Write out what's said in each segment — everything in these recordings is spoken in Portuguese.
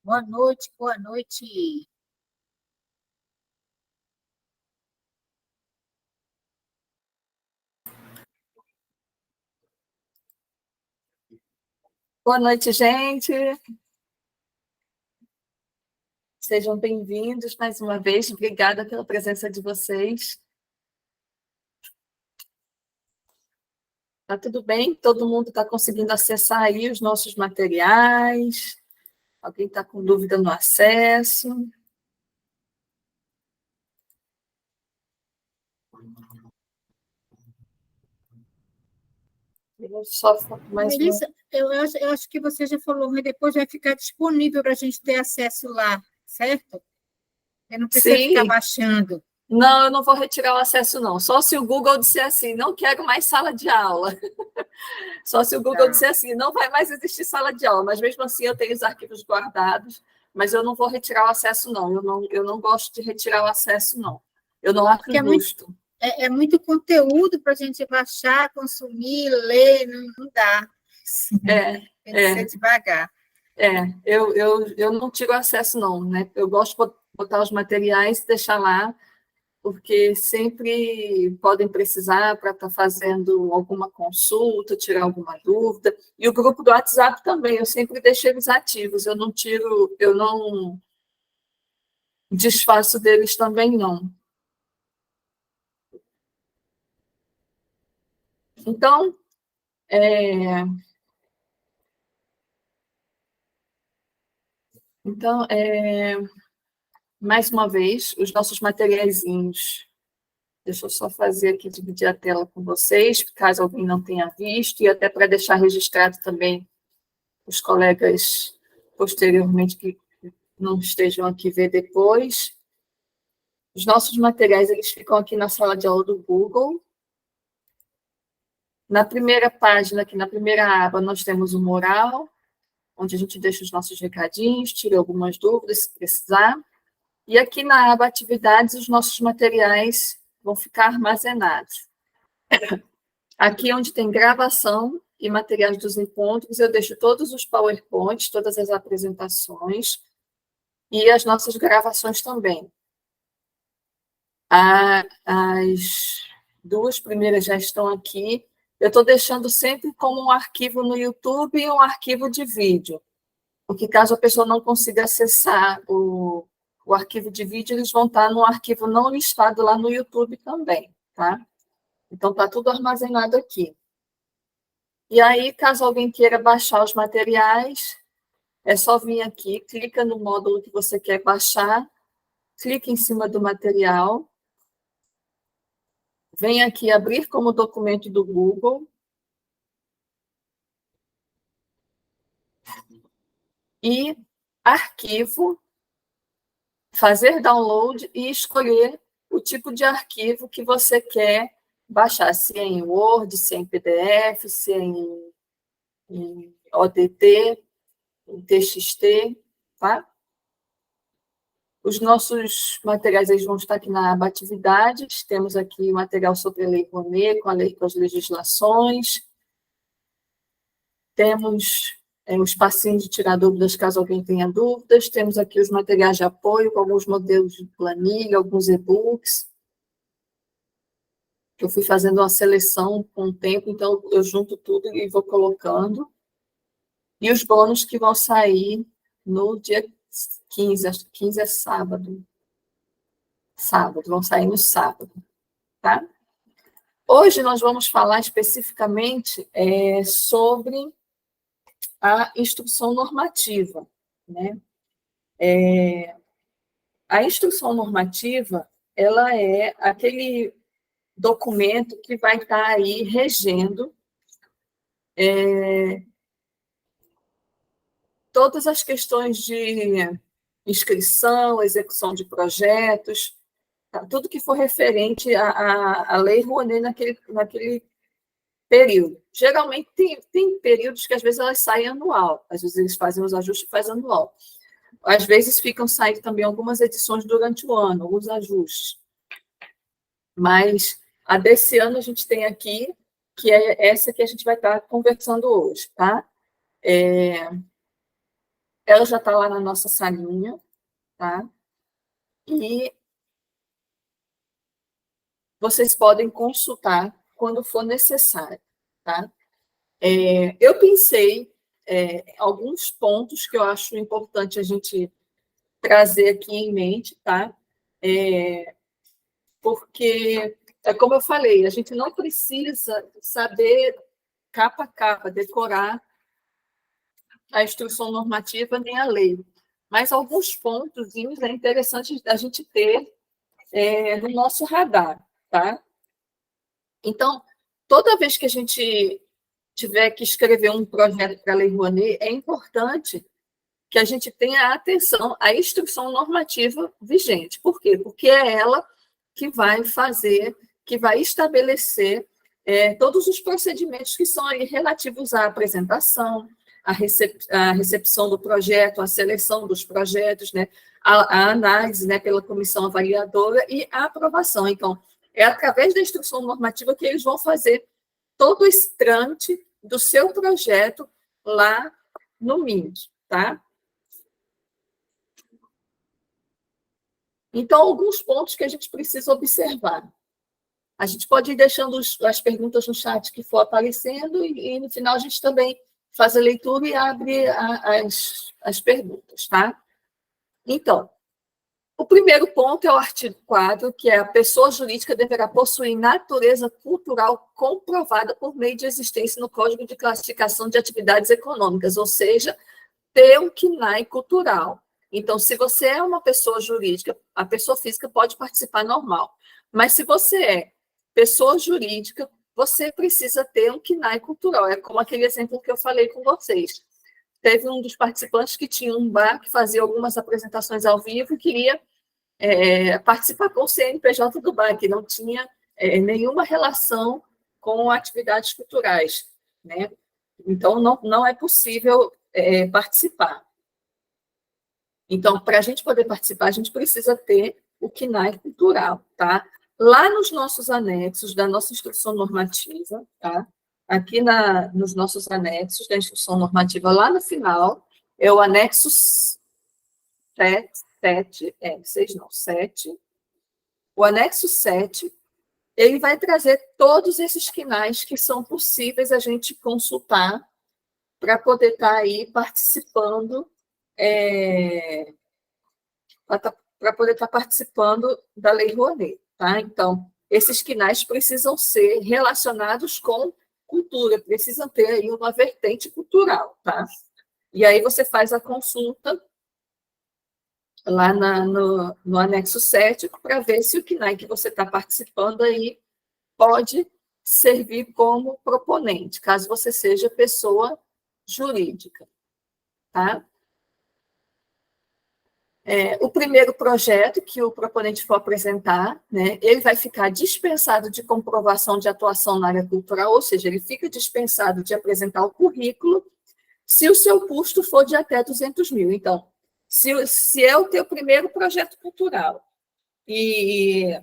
Boa noite, boa noite. Boa noite, gente. Sejam bem-vindos mais uma vez. Obrigada pela presença de vocês. Tá tudo bem? Todo mundo está conseguindo acessar aí os nossos materiais? Alguém está com dúvida no acesso? Eu só mais uma. Melissa, eu acho que você já falou, mas depois vai ficar disponível para a gente ter acesso lá, certo? Eu não precisa ficar Sim. baixando. Não, eu não vou retirar o acesso, não. Só se o Google disser assim, não quero mais sala de aula. Só se o Google Tá. disser assim, não vai mais existir sala de aula. Mas mesmo assim, eu tenho os arquivos guardados, mas eu não vou retirar o acesso, não. Eu não gosto de retirar o acesso, não. Eu não acho Porque justo. é muito conteúdo para a gente baixar, consumir, ler, não dá. É, Tem que ser é, devagar. eu não tiro acesso, não, né? Eu gosto de botar os materiais e deixar lá, porque sempre podem precisar para estar fazendo alguma consulta, tirar alguma dúvida. E o grupo do WhatsApp também, eu sempre deixo eles ativos, eu não desfaço deles também, não. Então, é, então, mais uma vez, os nossos materiaizinhos. Deixa eu só fazer aqui, dividir a tela com vocês, caso alguém não tenha visto, e até para deixar registrado também os colegas posteriormente que não estejam aqui ver depois. Os nossos materiais, eles ficam aqui na sala de aula do Google. Na primeira página, aqui na primeira aba, nós temos o mural, onde a gente deixa os nossos recadinhos, tira algumas dúvidas, se precisar. E aqui na aba atividades, os nossos materiais vão ficar armazenados. Aqui onde tem gravação e materiais dos encontros, eu deixo todos os PowerPoints, todas as apresentações e as nossas gravações também. As duas primeiras já estão aqui. Eu estou deixando sempre como um arquivo no YouTube e um arquivo de vídeo, porque caso a pessoa não consiga acessar o arquivo de vídeo, eles vão estar no arquivo não listado lá no YouTube também, tá? Então, está tudo armazenado aqui. E aí, caso alguém queira baixar os materiais, é só vir aqui, clica no módulo que você quer baixar, clica em cima do material, vem aqui abrir como documento do Google e arquivo, fazer download e escolher o tipo de arquivo que você quer baixar, se é em Word, se é em PDF, se é em ODT, em TXT, tá? Os nossos materiais eles vão estar aqui na aba atividades, temos aqui material sobre a Lei Rouanet, com a lei, com as legislações, temos o espacinho de tirar dúvidas, caso alguém tenha dúvidas, temos aqui os materiais de apoio, com alguns modelos de planilha, alguns e-books, eu fui fazendo uma seleção com o tempo, então eu junto tudo e vou colocando, e os bônus que vão sair no dia 15, acho que 15 é sábado, vão sair no sábado, tá? Hoje nós vamos falar especificamente sobre a instrução normativa, né? A instrução normativa, ela é aquele documento que vai estar aí regendo todas as questões de inscrição, execução de projetos, tá? Tudo que for referente à Lei Rouanet naquele período. Geralmente tem períodos que às vezes elas saem anual, às vezes eles fazem os ajustes e fazem anual. Às vezes ficam saindo também algumas edições durante o ano, alguns ajustes. Mas a desse ano a gente tem aqui, que é essa que a gente vai estar conversando hoje, tá? ela já está lá na nossa salinha, tá? E vocês podem consultar quando for necessário, tá? Eu pensei alguns pontos que eu acho importante a gente trazer aqui em mente, tá? Porque, como eu falei, a gente não precisa saber capa a capa, decorar a instrução normativa nem a lei, mas alguns pontos é interessante a gente ter no nosso radar, tá? Então, toda vez que a gente tiver que escrever um projeto para a Lei Rouanet, é importante que a gente tenha atenção à instrução normativa vigente. Por quê? Porque é ela que vai fazer, que vai estabelecer todos os procedimentos que são aí relativos à apresentação, à recepção do projeto, à seleção dos projetos, né, a análise, né, pela comissão avaliadora e a aprovação. Então, é através da instrução normativa que eles vão fazer todo esse trâmite do seu projeto lá no MINT, tá? Então, alguns pontos que a gente precisa observar. A gente pode ir deixando as perguntas no chat que for aparecendo e no final a gente também faz a leitura e abre as perguntas, tá? Então, o primeiro ponto é o artigo 4, que é a pessoa jurídica deverá possuir natureza cultural comprovada por meio de existência no Código de Classificação de Atividades Econômicas, ou seja, ter um CNAE cultural. Então, se você é uma pessoa jurídica, a pessoa física pode participar normal. Mas se você é pessoa jurídica, você precisa ter um CNAE cultural. É como aquele exemplo que eu falei com vocês. Teve um dos participantes que tinha um bar que fazia algumas apresentações ao vivo e queria participar com o CNPJ do bar, que não tinha nenhuma relação com atividades culturais, né? Então, não é possível participar. Então, para a gente poder participar, a gente precisa ter o CNAE cultural, tá? Lá nos nossos anexos da nossa instrução normativa, tá? Aqui nos nossos anexos da instrução normativa, lá no final, é o anexo 7. O anexo 7, ele vai trazer todos esses CNAEs que são possíveis a gente consultar para poder estar aí participando para poder estar participando da Lei Rouanet, tá? Então, esses CNAEs precisam ser relacionados com cultura, precisam ter aí uma vertente cultural, tá? E aí você faz a consulta lá no anexo 7 para ver se o CNAE que você está participando aí pode servir como proponente, caso você seja pessoa jurídica, tá? O primeiro projeto que o proponente for apresentar, né, ele vai ficar dispensado de comprovação de atuação na área cultural, ou seja, ele fica dispensado de apresentar o currículo, se o seu custo for de até 200 mil. Então, se é o teu primeiro projeto cultural e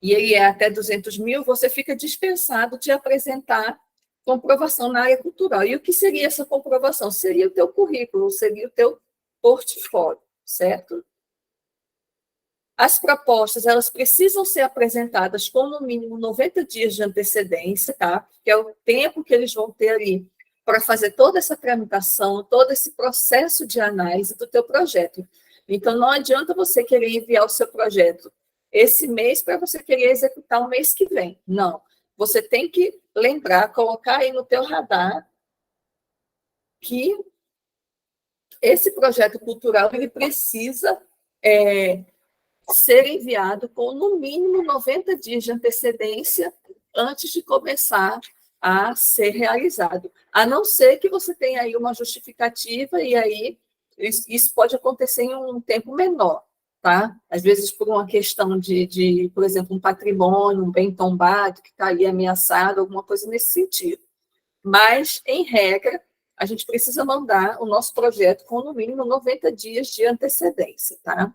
ele é até 200 mil, você fica dispensado de apresentar comprovação na área cultural. E o que seria essa comprovação? Seria o teu currículo, seria o teu portfólio, certo? As propostas, elas precisam ser apresentadas com, no mínimo, 90 dias de antecedência, tá? Que é o tempo que eles vão ter ali para fazer toda essa tramitação, todo esse processo de análise do teu projeto. Então, não adianta você querer enviar o seu projeto esse mês para você querer executar o mês que vem. Não. Você tem que lembrar, colocar aí no teu radar que esse projeto cultural ele precisa ser enviado com, no mínimo, 90 dias de antecedência antes de começar a ser realizado. A não ser que você tenha aí uma justificativa, e aí isso pode acontecer em um tempo menor, tá? Às vezes por uma questão de por exemplo, um patrimônio, um bem tombado que está aí ameaçado, alguma coisa nesse sentido. Mas, em regra, a gente precisa mandar o nosso projeto com, no mínimo, 90 dias de antecedência, tá?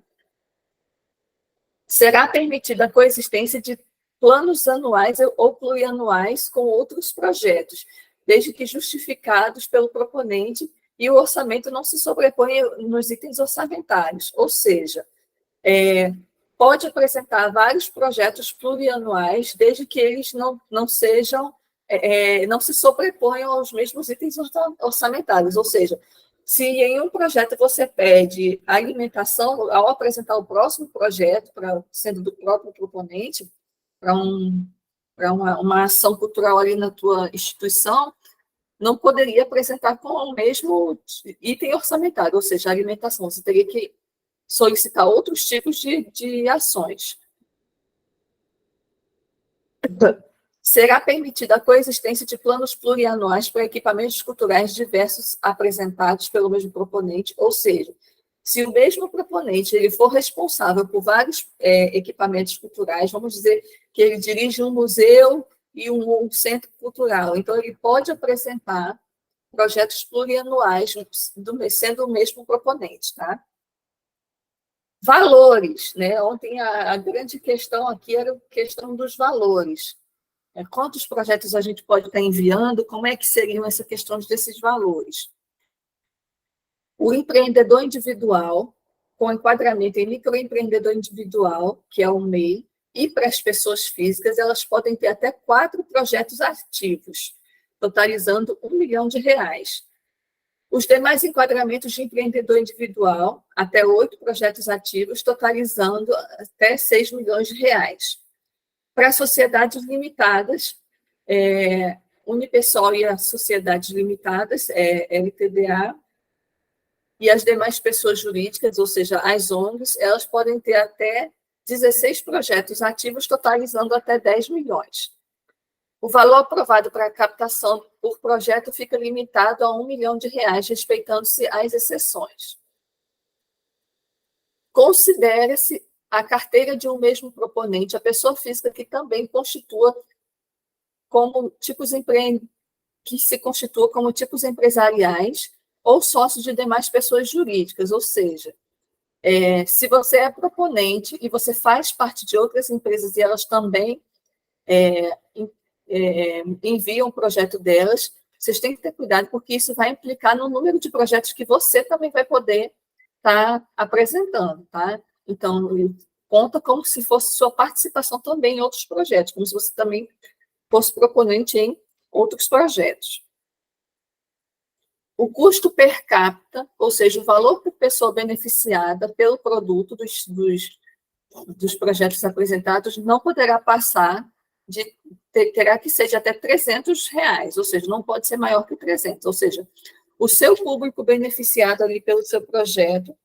Será permitida a coexistência de planos anuais ou plurianuais com outros projetos, desde que justificados pelo proponente e o orçamento não se sobrepõe nos itens orçamentários, ou seja, pode apresentar vários projetos plurianuais, desde que eles não sejam, não se sobreponham aos mesmos itens orçamentários, ou seja, se em um projeto você pede alimentação, ao apresentar o próximo projeto, sendo do próprio proponente, para uma ação cultural ali na tua instituição, não poderia apresentar com o mesmo item orçamentário, ou seja, alimentação. Você teria que solicitar outros tipos de ações. Será permitida a coexistência de planos plurianuais para equipamentos culturais diversos apresentados pelo mesmo proponente, ou seja, se o mesmo proponente ele for responsável por vários equipamentos culturais, vamos dizer que ele dirige um museu e um centro cultural, então ele pode apresentar projetos plurianuais, sendo o mesmo proponente, tá? Valores, né? Ontem a grande questão aqui era a questão dos valores. Quantos projetos a gente pode estar enviando, como é que seriam essa questão desses valores? O empreendedor individual, com enquadramento em microempreendedor individual, que é o MEI, e para as pessoas físicas, elas podem ter até 4 projetos ativos, totalizando R$ 1 milhão. Os demais enquadramentos de empreendedor individual, até 8 projetos ativos, totalizando até R$ 6 milhões. Para sociedades limitadas, Unipessoal e as sociedades limitadas, LTDA, e as demais pessoas jurídicas, ou seja, as ONGs, elas podem ter até 16 projetos ativos, totalizando até 10 milhões. O valor aprovado para a captação por projeto fica limitado a R$ 1 milhão, respeitando-se as exceções. Considere-se a carteira de um mesmo proponente, a pessoa física que também constitua como que se constitua como tipos empresariais ou sócios de demais pessoas jurídicas, ou seja, se você é proponente e você faz parte de outras empresas e elas também enviam o projeto delas, vocês têm que ter cuidado, porque isso vai implicar no número de projetos que você também vai poder estar apresentando, tá? Então, conta como se fosse sua participação também em outros projetos, como se você também fosse proponente em outros projetos. O custo per capita, ou seja, o valor por pessoa beneficiada pelo produto dos projetos apresentados, não poderá passar terá que ser de até R$300, ou seja, não pode ser maior que 300, ou seja, o seu público beneficiado ali pelo seu projeto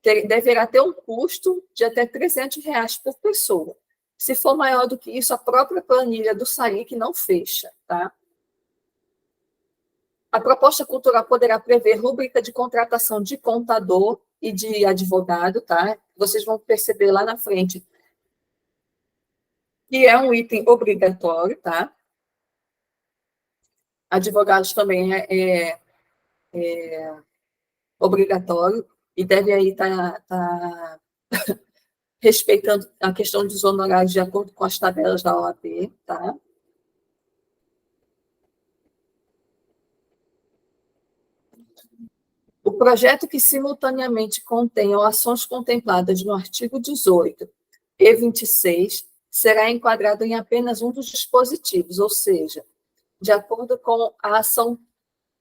deverá ter um custo de até R$300 por pessoa. Se for maior do que isso, a própria planilha do SAIC não fecha, tá? A proposta cultural poderá prever rúbrica de contratação de contador e de advogado, tá? Vocês vão perceber lá na frente que é um item obrigatório, tá? Advogados também obrigatório e deve aí estar respeitando a questão dos honorários de acordo com as tabelas da OAB, tá? O projeto que simultaneamente contenham ações contempladas no artigo 18 e 26 será enquadrado em apenas um dos dispositivos, ou seja, de acordo com a ação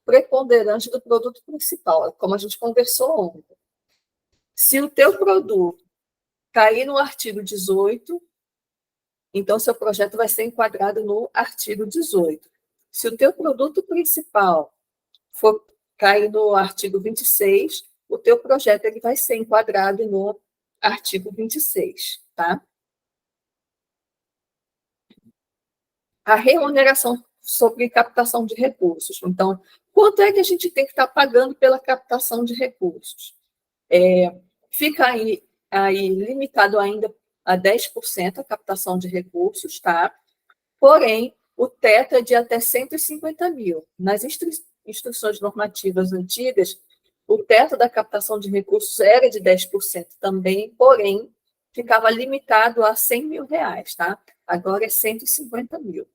preponderante do produto principal, como a gente conversou ontem. Se o teu produto cair no artigo 18, então seu projeto vai ser enquadrado no artigo 18. Se o teu produto principal for cair no artigo 26, o teu projeto ele vai ser enquadrado no artigo 26, tá? A remuneração sobre captação de recursos. Então, quanto é que a gente tem que estar pagando pela captação de recursos? Fica aí limitado ainda a 10% a captação de recursos, tá? Porém, o teto é de até 150 mil. Nas instruções normativas antigas, o teto da captação de recursos era de 10% também, porém, ficava limitado a R$100 mil, tá? Agora é 150 mil.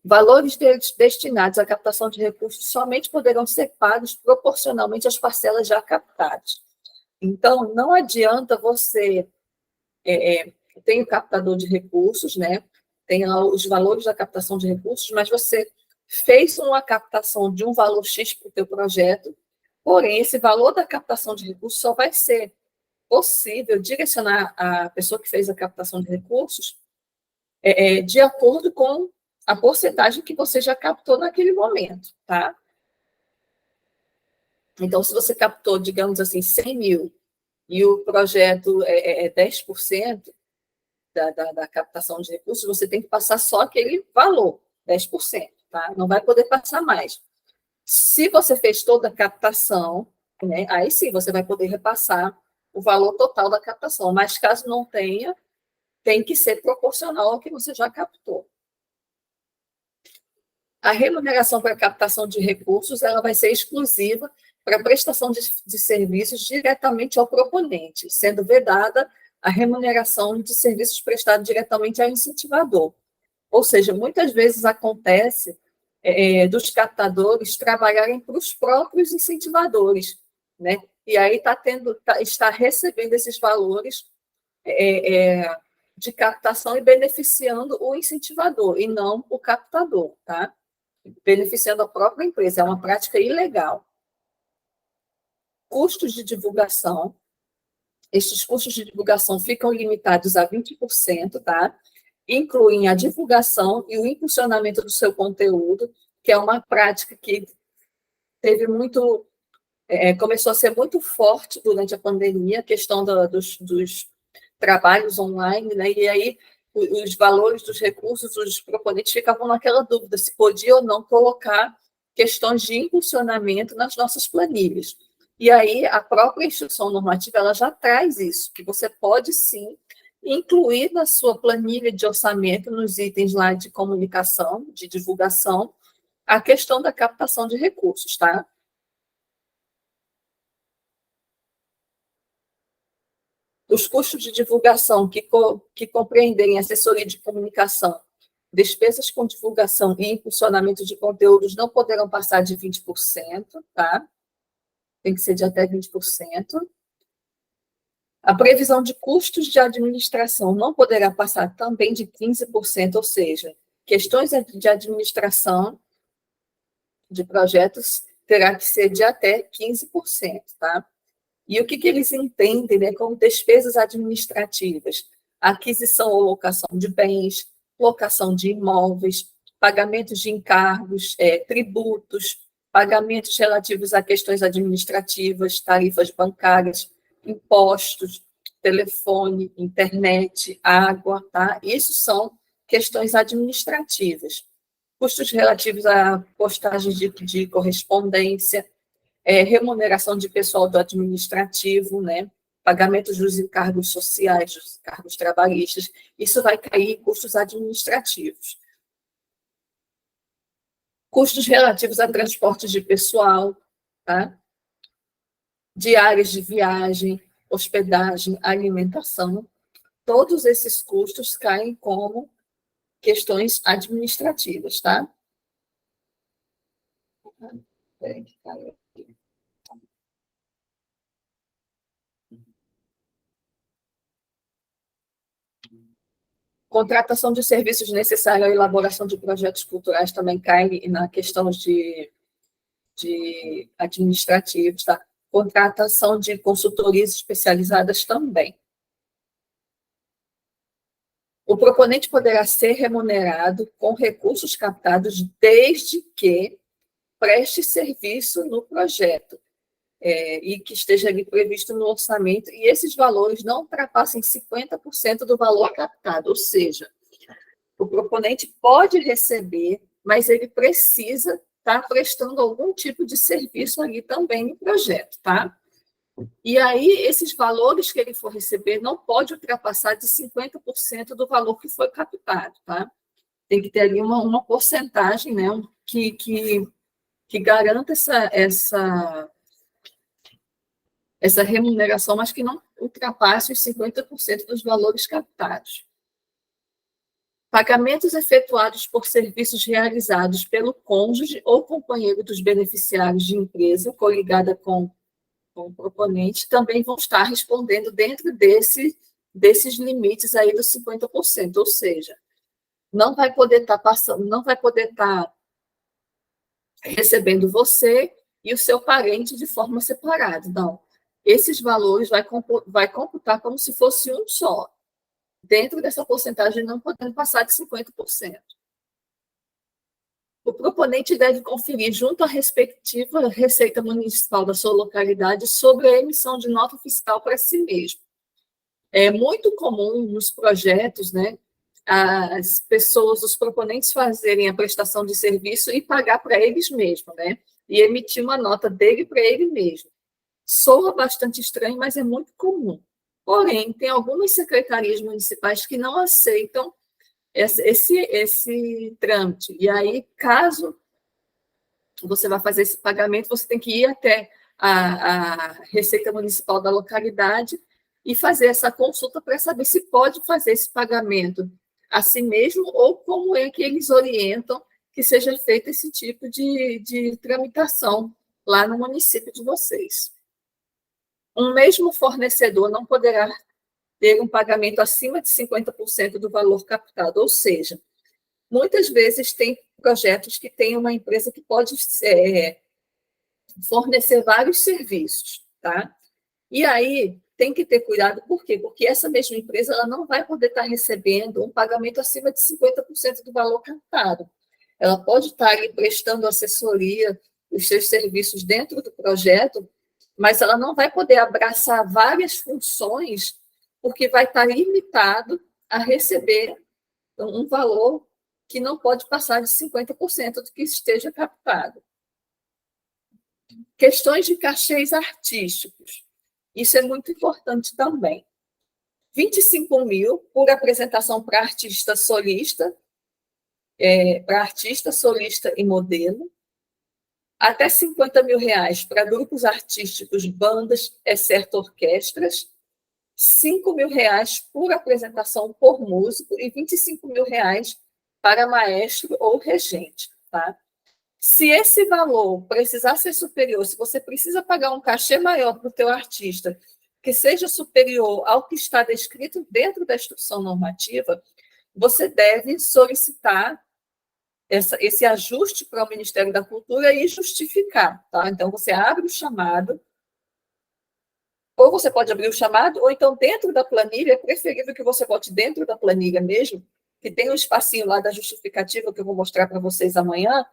Valores destinados à captação de recursos somente poderão ser pagos proporcionalmente às parcelas já captadas. Então, não adianta você... tem o captador de recursos, né? Tem lá os valores da captação de recursos, mas você fez uma captação de um valor X para o teu projeto, porém, esse valor da captação de recursos só vai ser possível direcionar a pessoa que fez a captação de recursos de acordo com a porcentagem que você já captou naquele momento, tá? Então, se você captou, digamos assim, 100 mil e o projeto é 10% da captação de recursos, você tem que passar só aquele valor, 10%, tá? Não vai poder passar mais. Se você fez toda a captação, né, aí sim você vai poder repassar o valor total da captação, mas caso não tenha, tem que ser proporcional ao que você já captou. A remuneração para captação de recursos ela vai ser exclusiva para prestação de serviços diretamente ao proponente, sendo vedada a remuneração de serviços prestados diretamente ao incentivador. Ou seja, muitas vezes acontece dos captadores trabalharem para os próprios incentivadores, né? E aí está recebendo esses valores de captação e beneficiando o incentivador, e não o captador, tá? Beneficiando a própria empresa, é uma prática ilegal. Custos de divulgação. Estes custos de divulgação ficam limitados a 20%, tá? Incluem a divulgação e o impulsionamento do seu conteúdo, que é uma prática que teve muito... começou a ser muito forte durante a pandemia, a questão dos trabalhos online, né? E aí os valores dos recursos, os proponentes ficavam naquela dúvida se podia ou não colocar questões de impulsionamento nas nossas planilhas. E aí a própria instrução normativa ela já traz isso, que você pode sim incluir na sua planilha de orçamento, nos itens lá de comunicação, de divulgação, a questão da captação de recursos, tá? Os custos de divulgação que compreendem assessoria de comunicação, despesas com divulgação e impulsionamento de conteúdos não poderão passar de 20%, tá? Tem que ser de até 20%. A previsão de custos de administração não poderá passar também de 15%, ou seja, questões de administração de projetos terá que ser de até 15%, tá? E o que eles entendem, né, como despesas administrativas? Aquisição ou locação de bens, locação de imóveis, pagamentos de encargos, tributos, pagamentos relativos a questões administrativas, tarifas bancárias, impostos, telefone, internet, água, tá? Isso são questões administrativas. Custos relativos a postagens de correspondência, remuneração de pessoal do administrativo, né? Pagamentos dos encargos sociais, dos encargos trabalhistas, isso vai cair em custos administrativos. Custos relativos a transportes de pessoal, tá? Diárias de viagem, hospedagem, alimentação, todos esses custos caem como questões administrativas, tá? Contratação de serviços necessários à elaboração de projetos culturais também cai na questão de administrativos, tá? Contratação de consultorias especializadas também. O proponente poderá ser remunerado com recursos captados desde que preste serviço no projeto e que esteja ali previsto no orçamento, e esses valores não ultrapassem 50% do valor captado, ou seja, o proponente pode receber, mas ele precisa estar prestando algum tipo de serviço ali também no projeto, tá? E aí, esses valores que ele for receber não pode ultrapassar de 50% do valor que foi captado, tá? Tem que ter ali uma porcentagem, né, que garanta essa remuneração, mas que não ultrapasse os 50% dos valores captados. Pagamentos efetuados por serviços realizados pelo cônjuge ou companheiro dos beneficiários de empresa coligada com o proponente também vão estar respondendo dentro desses limites aí dos 50%, ou seja, não vai poder estar passando, não vai poder estar recebendo você e o seu parente de forma separada, não. Esses valores vai computar como se fosse um só, dentro dessa porcentagem não podendo passar de 50%. O proponente deve conferir junto à respectiva Receita Municipal da sua localidade sobre a emissão de nota fiscal para si mesmo. É muito comum nos projetos, né, as pessoas, os proponentes fazerem a prestação de serviço e pagar para eles mesmos, né, e emitir uma nota dele para ele mesmo. Soa bastante estranho, mas é muito comum. Porém, tem algumas secretarias municipais que não aceitam esse trâmite. E aí, caso você vá fazer esse pagamento, você tem que ir até a Receita Municipal da localidade e fazer essa consulta para saber se pode fazer esse pagamento a si mesmo ou como é que eles orientam que seja feito esse tipo de tramitação lá no município de vocês. Um mesmo fornecedor não poderá ter um pagamento acima de 50% do valor captado, ou seja, muitas vezes tem projetos que tem uma empresa que pode fornecer vários serviços, tá? E aí tem que ter cuidado, por quê? Porque essa mesma empresa ela não vai poder estar recebendo um pagamento acima de 50% do valor captado. Ela pode estar ali prestando assessoria, os seus serviços dentro do projeto, mas ela não vai poder abraçar várias funções, porque vai estar limitado a receber um valor que não pode passar de 50% do que esteja captado. Questões de cachês artísticos. Isso é muito importante também. 25 mil por apresentação para artista solista e modelo. Até 50 mil reais para grupos artísticos, bandas, exceto orquestras. 5 mil reais por apresentação por músico e 25 mil reais para maestro ou regente, tá? Se esse valor precisar ser superior, se você precisa pagar um cachê maior para o teu artista, que seja superior ao que está descrito dentro da instrução normativa, você deve solicitar esse ajuste para o Ministério da Cultura e justificar, tá? Então, você abre o chamado, ou você pode abrir o chamado, ou então dentro da planilha, é preferível que você bote dentro da planilha mesmo, que tem um espacinho lá da justificativa que eu vou mostrar para vocês amanhã.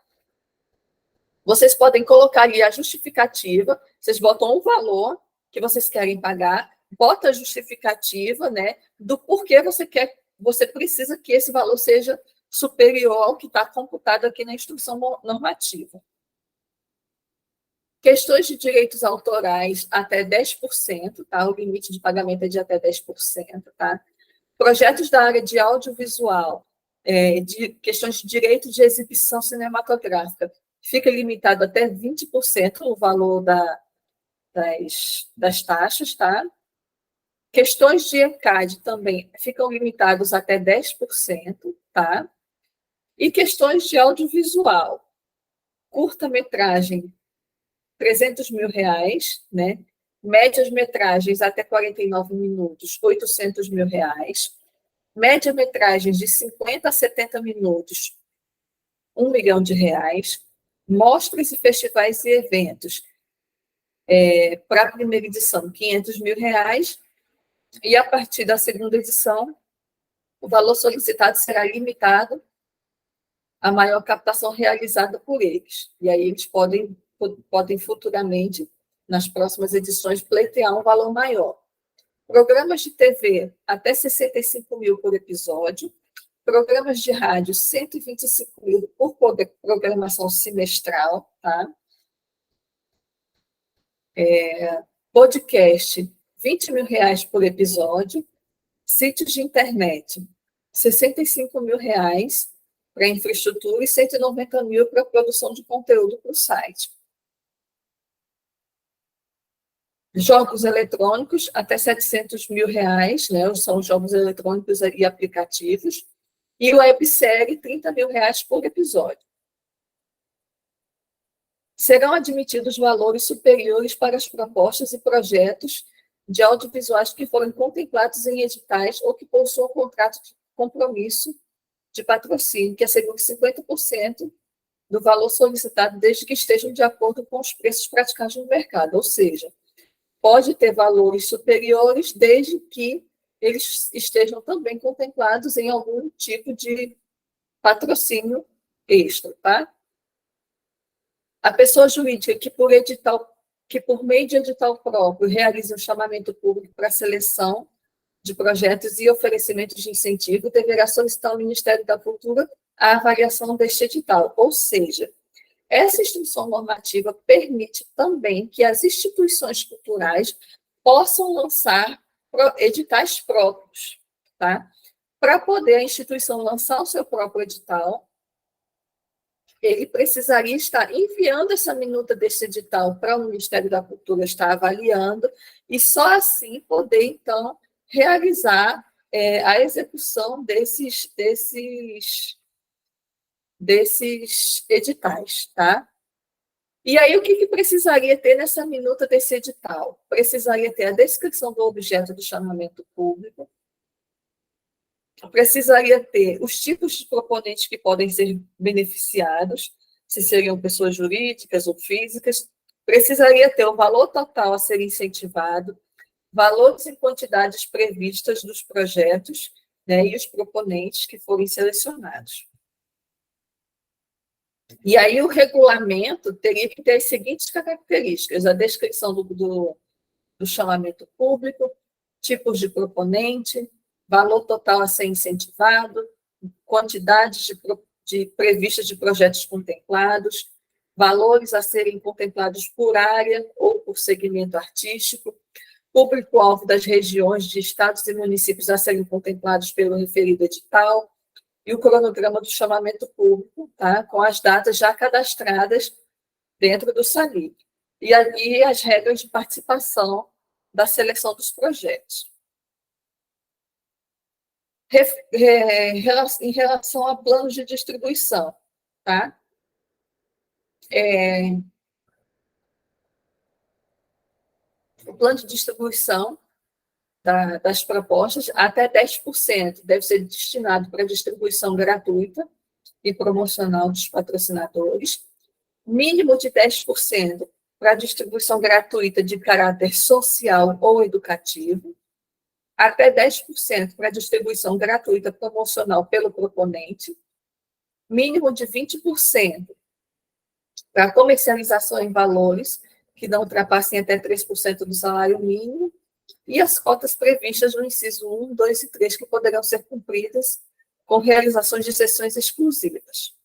Vocês podem colocar ali a justificativa, vocês botam o valor que vocês querem pagar, bota a justificativa, né, do porquê você precisa que esse valor seja superior ao que está computado aqui na instrução normativa. Questões de direitos autorais, até 10%, tá? O limite de pagamento é de até 10%, tá? Projetos da área de audiovisual, questões de direito de exibição cinematográfica, fica limitado até 20% o valor das taxas, tá? Questões de ECAD também ficam limitados até 10%, tá? E questões de audiovisual, curta-metragem, 300 mil reais, né? Médias-metragens até 49 minutos, 800 mil reais. Média-metragens de 50 a 70 minutos, 1 milhão de reais. Mostras e festivais e eventos, para a primeira edição, 500 mil reais. E a partir da segunda edição, o valor solicitado será limitado à maior captação realizada por eles. E aí eles podem futuramente, nas próximas edições, pleitear um valor maior. Programas de TV, até 65 mil por episódio. Programas de rádio, 125 mil por programação semestral, tá? Podcast, 20 mil reais por episódio. Sítios de internet, 65 mil reais para infraestrutura e 190 mil para produção de conteúdo para o site. Jogos eletrônicos, até 700 mil reais, né? São jogos eletrônicos e aplicativos. E websérie, R$ 30.000 por episódio. Serão admitidos valores superiores para as propostas e projetos de audiovisuais que forem contemplados em editais ou que possuam contrato de compromisso de patrocínio, que assegure 50% do valor solicitado, desde que estejam de acordo com os preços praticados no mercado. Ou seja, pode ter valores superiores, desde que eles estejam também contemplados em algum tipo de patrocínio extra, tá? A pessoa jurídica que por meio de edital próprio realize um chamamento público para seleção de projetos e oferecimentos de incentivo deverá solicitar ao Ministério da Cultura a avaliação deste edital. Ou seja, essa instrução normativa permite também que as instituições culturais possam lançar editais próprios, tá? Para poder a instituição lançar o seu próprio edital, ele precisaria estar enviando essa minuta desse edital para o Ministério da Cultura estar avaliando, e só assim poder, então, realizar a execução desses editais, tá? E aí, o que precisaria ter nessa minuta desse edital? Precisaria ter a descrição do objeto do chamamento público, precisaria ter os tipos de proponentes que podem ser beneficiados, se seriam pessoas jurídicas ou físicas, precisaria ter o valor total a ser incentivado, valores e quantidades previstas dos projetos, né, e os proponentes que forem selecionados. E aí o regulamento teria que ter as seguintes características: a descrição do chamamento público, tipos de proponente, valor total a ser incentivado, quantidades previstas de projetos contemplados, valores a serem contemplados por área ou por segmento artístico, público-alvo das regiões de estados e municípios a serem contemplados pelo referido edital, e o cronograma do chamamento público, tá, com as datas já cadastradas dentro do SALIP, e as regras de participação da seleção dos projetos. Em relação a planos de distribuição, tá? O plano de distribuição das propostas, até 10% deve ser destinado para distribuição gratuita e promocional dos patrocinadores, mínimo de 10% para distribuição gratuita de caráter social ou educativo, até 10% para distribuição gratuita promocional pelo proponente, mínimo de 20% para comercialização em valores que não ultrapassem até 3% do salário mínimo, e as cotas previstas no inciso 1, 2 e 3, que poderão ser cumpridas com realizações de sessões exclusivas.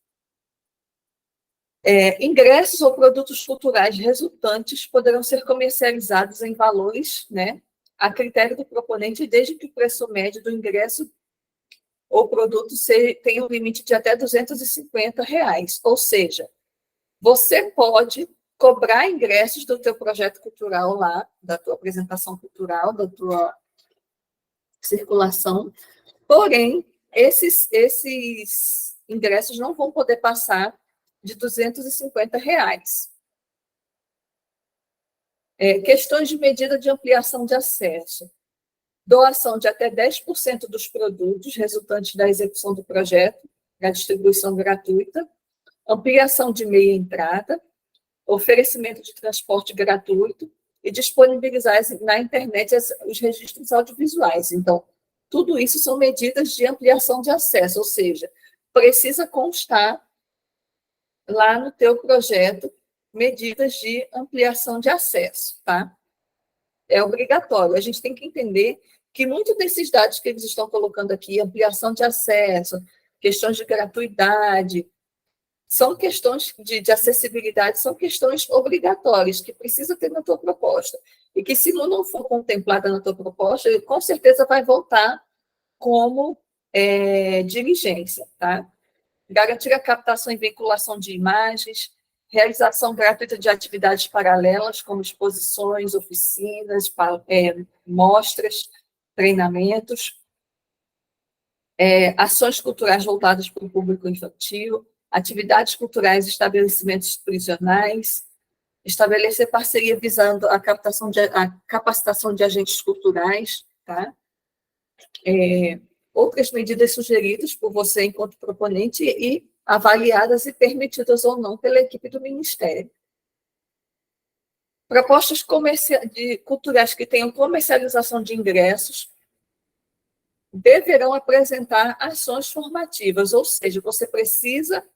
Ingressos ou produtos culturais resultantes poderão ser comercializados em valores, né, a critério do proponente, desde que o preço médio do ingresso ou produto tenha um limite de até R$ 250, ou seja, você pode cobrar ingressos do teu projeto cultural lá, da tua apresentação cultural, da tua circulação, porém, esses ingressos não vão poder passar de R$ 250. Questões de medida de ampliação de acesso. Doação de até 10% dos produtos resultantes da execução do projeto, da distribuição gratuita, ampliação de meia entrada, oferecimento de transporte gratuito e disponibilizar na internet os registros audiovisuais. Então, tudo isso são medidas de ampliação de acesso, ou seja, precisa constar lá no teu projeto medidas de ampliação de acesso, tá? É obrigatório. A gente tem que entender que muitos desses dados que eles estão colocando aqui, ampliação de acesso, questões de gratuidade, são questões de acessibilidade, são questões obrigatórias que precisa ter na tua proposta. E que, se não for contemplada na tua proposta, com certeza vai voltar como diligência, tá? Garantir a captação e vinculação de imagens, realização gratuita de atividades paralelas, como exposições, oficinas, mostras, treinamentos. ações culturais voltadas para o público infantil, atividades culturais, estabelecimentos prisionais, estabelecer parceria visando a capacitação de agentes culturais, tá? Outras medidas sugeridas por você enquanto proponente e avaliadas e permitidas ou não pela equipe do Ministério. Propostas culturais que tenham comercialização de ingressos deverão apresentar ações formativas, ou seja, você precisa,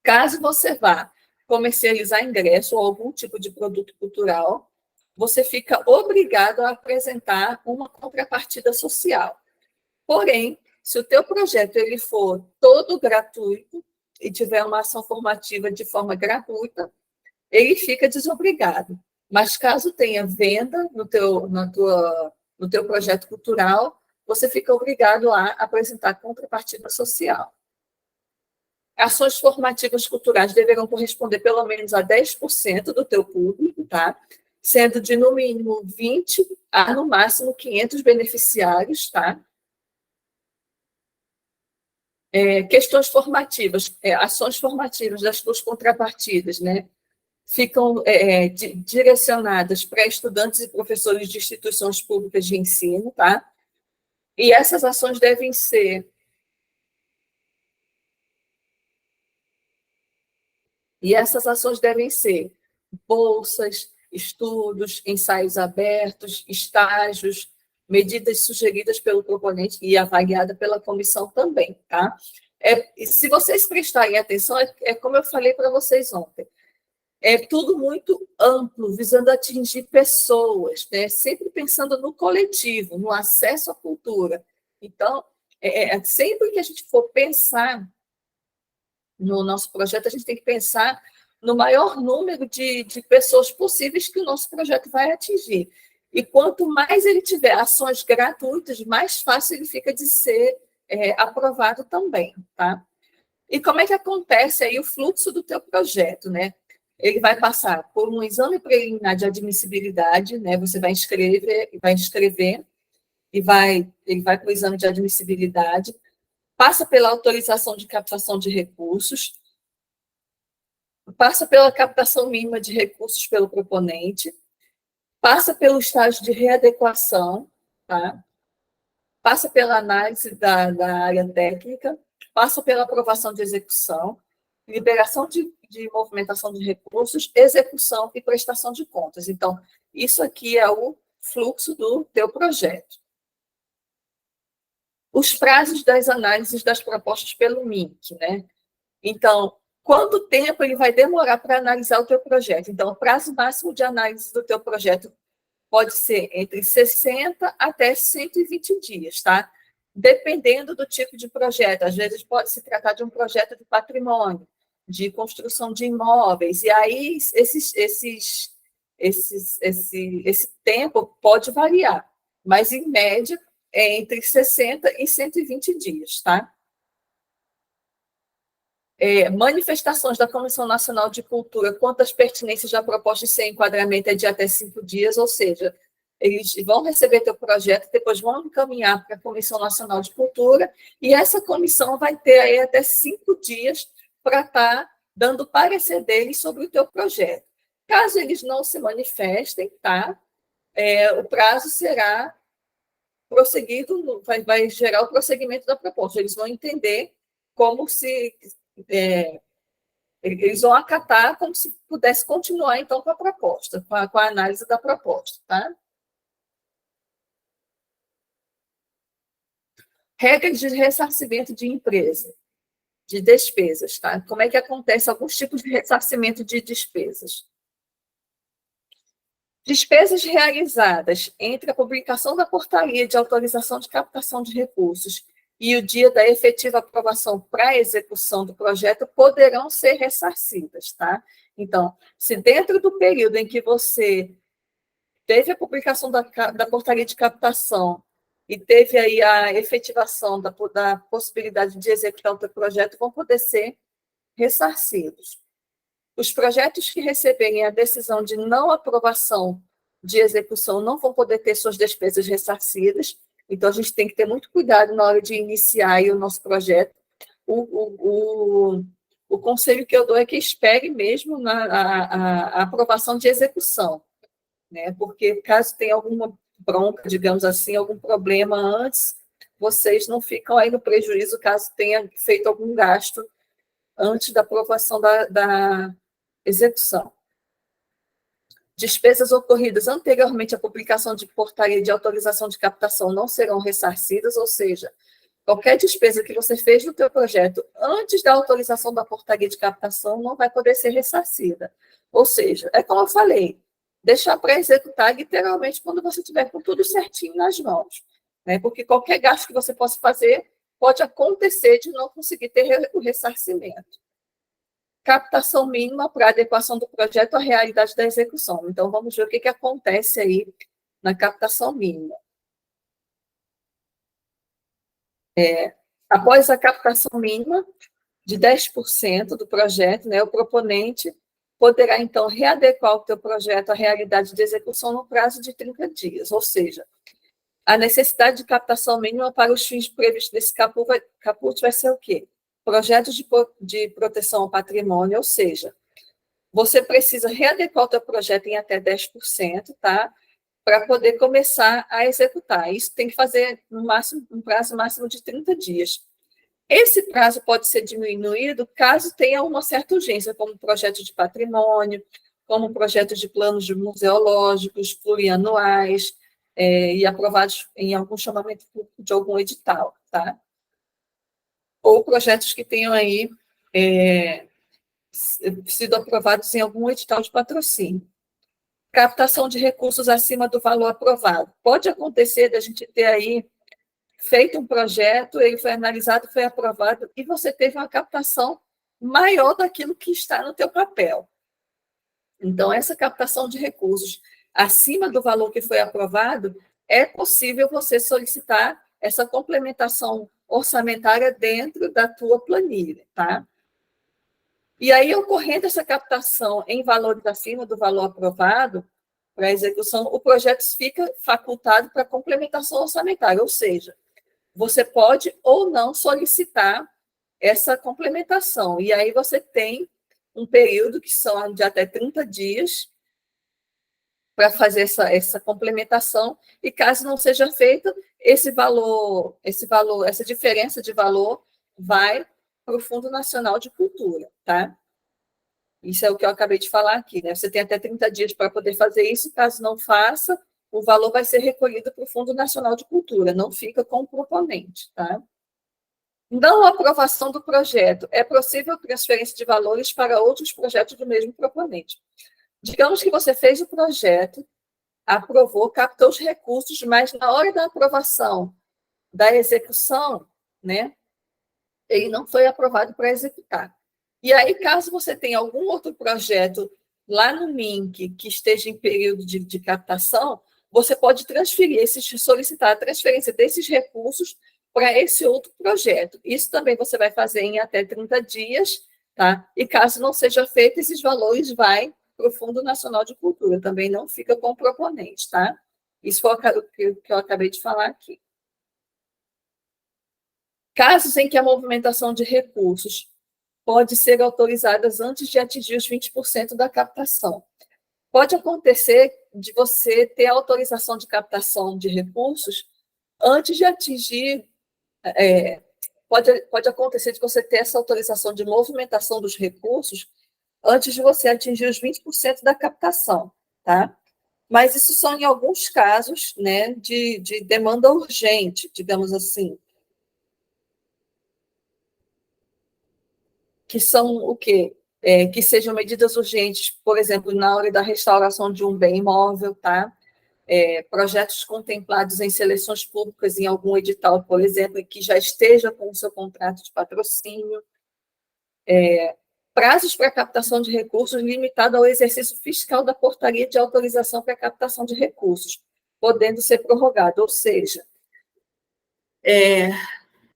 caso você vá comercializar ingresso ou algum tipo de produto cultural, você fica obrigado a apresentar uma contrapartida social. Porém, se o teu projeto ele for todo gratuito e tiver uma ação formativa de forma gratuita, ele fica desobrigado. Mas caso tenha venda no teu projeto cultural, você fica obrigado a apresentar contrapartida social. Ações formativas culturais deverão corresponder pelo menos a 10% do teu público, tá? Sendo de, no mínimo, 20 a, no máximo, 500 beneficiários, tá? Questões formativas, ações formativas das tuas contrapartidas, né? Ficam direcionadas para estudantes e professores de instituições públicas de ensino, tá? E essas ações devem ser bolsas, estudos, ensaios abertos, estágios, medidas sugeridas pelo proponente e avaliada pela comissão também, tá? Se vocês prestarem atenção, como eu falei para vocês ontem, é tudo muito amplo, visando atingir pessoas, né? Sempre pensando no coletivo, no acesso à cultura. Então, sempre que a gente for pensar no nosso projeto, a gente tem que pensar no maior número de pessoas possíveis que o nosso projeto vai atingir. E quanto mais ele tiver ações gratuitas, mais fácil ele fica de ser aprovado também, tá? E como é que acontece aí o fluxo do teu projeto, né? Ele vai passar por um exame preliminar de admissibilidade, né? Você vai inscrever e ele vai para o exame de admissibilidade, passa pela autorização de captação de recursos, passa pela captação mínima de recursos pelo proponente, passa pelo estágio de readequação, tá? Passa pela análise da área técnica, passa pela aprovação de execução, liberação de movimentação de recursos, execução e prestação de contas. Então, isso aqui é o fluxo do teu projeto. Os prazos das análises das propostas pelo MINC, né? Então, quanto tempo ele vai demorar para analisar o teu projeto? Então, o prazo máximo de análise do teu projeto pode ser entre 60 até 120 dias, tá? Dependendo do tipo de projeto. Às vezes pode se tratar de um projeto de patrimônio, de construção de imóveis, e aí esse tempo pode variar, mas, em média, é entre 60 e 120 dias, tá? Manifestações da Comissão Nacional de Cultura quanto às pertinências da proposta de sem enquadramento é de até 5 dias, ou seja, eles vão receber teu projeto, depois vão encaminhar para a Comissão Nacional de Cultura, e essa comissão vai ter aí até 5 dias para estar dando parecer deles sobre o teu projeto. Caso eles não se manifestem, tá? O prazo será prosseguido, vai gerar o prosseguimento da proposta. Eles vão entender como se... eles vão acatar como se pudesse continuar, então, com a proposta, com a análise da proposta, tá? Regras de ressarcimento de empresa, de despesas, tá? Como é que acontece alguns tipos de ressarcimento de despesas? Despesas realizadas entre a publicação da portaria de autorização de captação de recursos e o dia da efetiva aprovação para a execução do projeto poderão ser ressarcidas, tá? Então, se dentro do período em que você teve a publicação da portaria de captação e teve aí a efetivação da possibilidade de executar o teu projeto, vão poder ser ressarcidos. Os projetos que receberem a decisão de não aprovação de execução não vão poder ter suas despesas ressarcidas, Então, a gente tem que ter muito cuidado na hora de iniciar aí o nosso projeto. O conselho que eu dou é que espere mesmo a aprovação de execução, né? Porque caso tenha alguma bronca, digamos assim, algum problema antes, vocês não ficam aí no prejuízo caso tenha feito algum gasto antes da aprovação da execução. Despesas ocorridas anteriormente à publicação de portaria de autorização de captação não serão ressarcidas, ou seja, qualquer despesa que você fez no teu projeto antes da autorização da portaria de captação não vai poder ser ressarcida. Ou seja, é como eu falei, deixar para executar literalmente quando você tiver com tudo certinho nas mãos, né? Porque qualquer gasto que você possa fazer pode acontecer de não conseguir ter o ressarcimento. Captação mínima para adequação do projeto à realidade da execução. Então, vamos ver o que acontece aí na captação mínima. Após a captação mínima de 10% do projeto, né, o proponente poderá, então, readequar o teu projeto à realidade de execução no prazo de 30 dias, ou seja, a necessidade de captação mínima para os fins previstos nesse caput vai ser o quê? Projetos de proteção ao patrimônio, ou seja, você precisa readequar o teu projeto em até 10%, tá? Para poder começar a executar. Isso tem que fazer no máximo, um prazo máximo de 30 dias. Esse prazo pode ser diminuído caso tenha uma certa urgência, como projeto de patrimônio, como projetos de planos museológicos, plurianuais, e aprovados em algum chamamento de algum edital, tá? Ou projetos que tenham aí sido aprovados em algum edital de patrocínio. Captação de recursos acima do valor aprovado. Pode acontecer da gente ter aí feito um projeto, ele foi analisado, foi aprovado, e você teve uma captação maior daquilo que está no teu papel. Então, essa captação de recursos acima do valor que foi aprovado, é possível você solicitar essa complementação orçamentária dentro da tua planilha, tá? E aí, ocorrendo essa captação em valores acima do valor aprovado para a execução, o projeto fica facultado para complementação orçamentária, ou seja, você pode ou não solicitar essa complementação. E aí você tem um período que são de até 30 dias para fazer essa complementação, e caso não seja feita, essa diferença de valor vai para o Fundo Nacional de Cultura, tá? Isso é o que eu acabei de falar aqui, né? Você tem até 30 dias para poder fazer isso, caso não faça, o valor vai ser recolhido para o Fundo Nacional de Cultura, não fica com o proponente, tá? Não aprovação do projeto. É possível transferência de valores para outros projetos do mesmo proponente. Digamos que você fez o projeto, aprovou, captou os recursos, mas na hora da aprovação da execução, né, ele não foi aprovado para executar. E aí, caso você tenha algum outro projeto lá no MINC que esteja em período de captação, você pode solicitar a transferência desses recursos para esse outro projeto. Isso também você vai fazer em até 30 dias, tá? E caso não seja feito, esses valores vai para o Fundo Nacional de Cultura, também não fica com o proponente, tá? Isso foi o que eu acabei de falar aqui. Casos em que a movimentação de recursos pode ser autorizada antes de atingir os 20% da captação. Pode acontecer de você ter autorização de captação de recursos antes de atingir... pode acontecer de você ter essa autorização de movimentação dos recursos antes de você atingir os 20% da captação, tá? Mas isso são em alguns casos, né, de demanda urgente, digamos assim. Que são o quê? Que sejam medidas urgentes, por exemplo, na hora da restauração de um bem imóvel, tá? Projetos contemplados em seleções públicas em algum edital, por exemplo, que já esteja com o seu contrato de patrocínio. Prazos para captação de recursos limitado ao exercício fiscal da portaria de autorização para captação de recursos, podendo ser prorrogado, ou seja,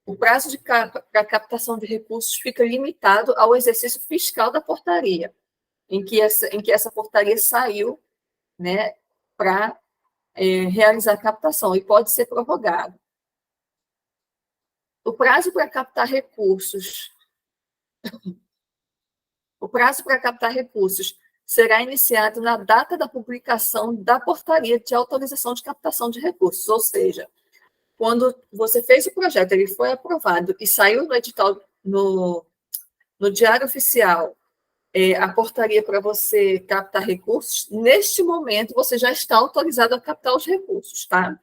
o prazo para captação de recursos fica limitado ao exercício fiscal da portaria, em que essa portaria saiu, né, para realizar a captação, e pode ser prorrogado. O prazo para captar recursos será iniciado na data da publicação da portaria de autorização de captação de recursos, ou seja, quando você fez o projeto, ele foi aprovado e saiu no edital, no Diário Oficial, a portaria para você captar recursos, neste momento você já está autorizado a captar os recursos, tá?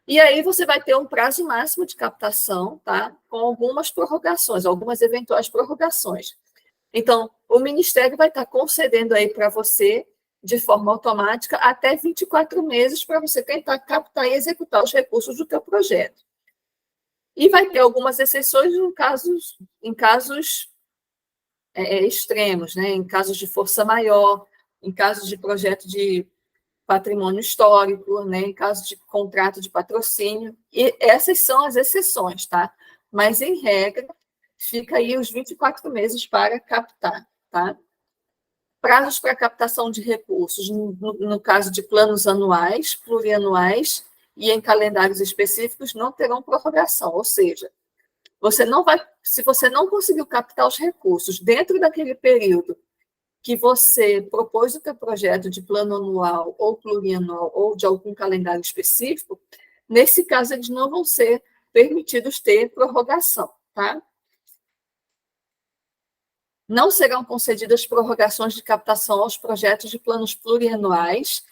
E aí você vai ter um prazo máximo de captação, tá? Com algumas prorrogações, algumas eventuais prorrogações. Então, o Ministério vai estar concedendo aí para você, de forma automática, até 24 meses para você tentar captar e executar os recursos do teu projeto. E vai ter algumas exceções em casos extremos, né? Em casos de força maior, em casos de projeto de patrimônio histórico, né? Em caso de contrato de patrocínio. E essas são as exceções, tá? Mas, em regra, fica aí os 24 meses para captar, tá? Prazos para captação de recursos, no caso de planos anuais, plurianuais e em calendários específicos, não terão prorrogação, ou seja, se você não conseguiu captar os recursos dentro daquele período que você propôs o teu projeto de plano anual ou plurianual ou de algum calendário específico, nesse caso eles não vão ser permitidos ter prorrogação, tá? Não serão concedidas prorrogações de captação aos projetos de planos plurianuais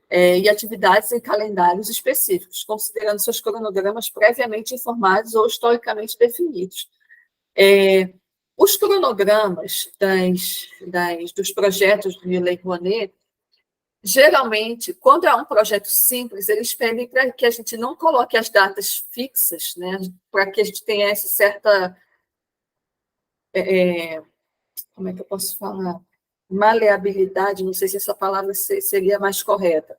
e atividades em calendários específicos, considerando seus cronogramas previamente informados ou historicamente definidos. Os cronogramas dos projetos de Lei Rouanet, geralmente, quando é um projeto simples, eles pedem para que a gente não coloque as datas fixas, né, para que a gente tenha essa certa... como é que eu posso falar? Maleabilidade, não sei se essa palavra seria mais correta,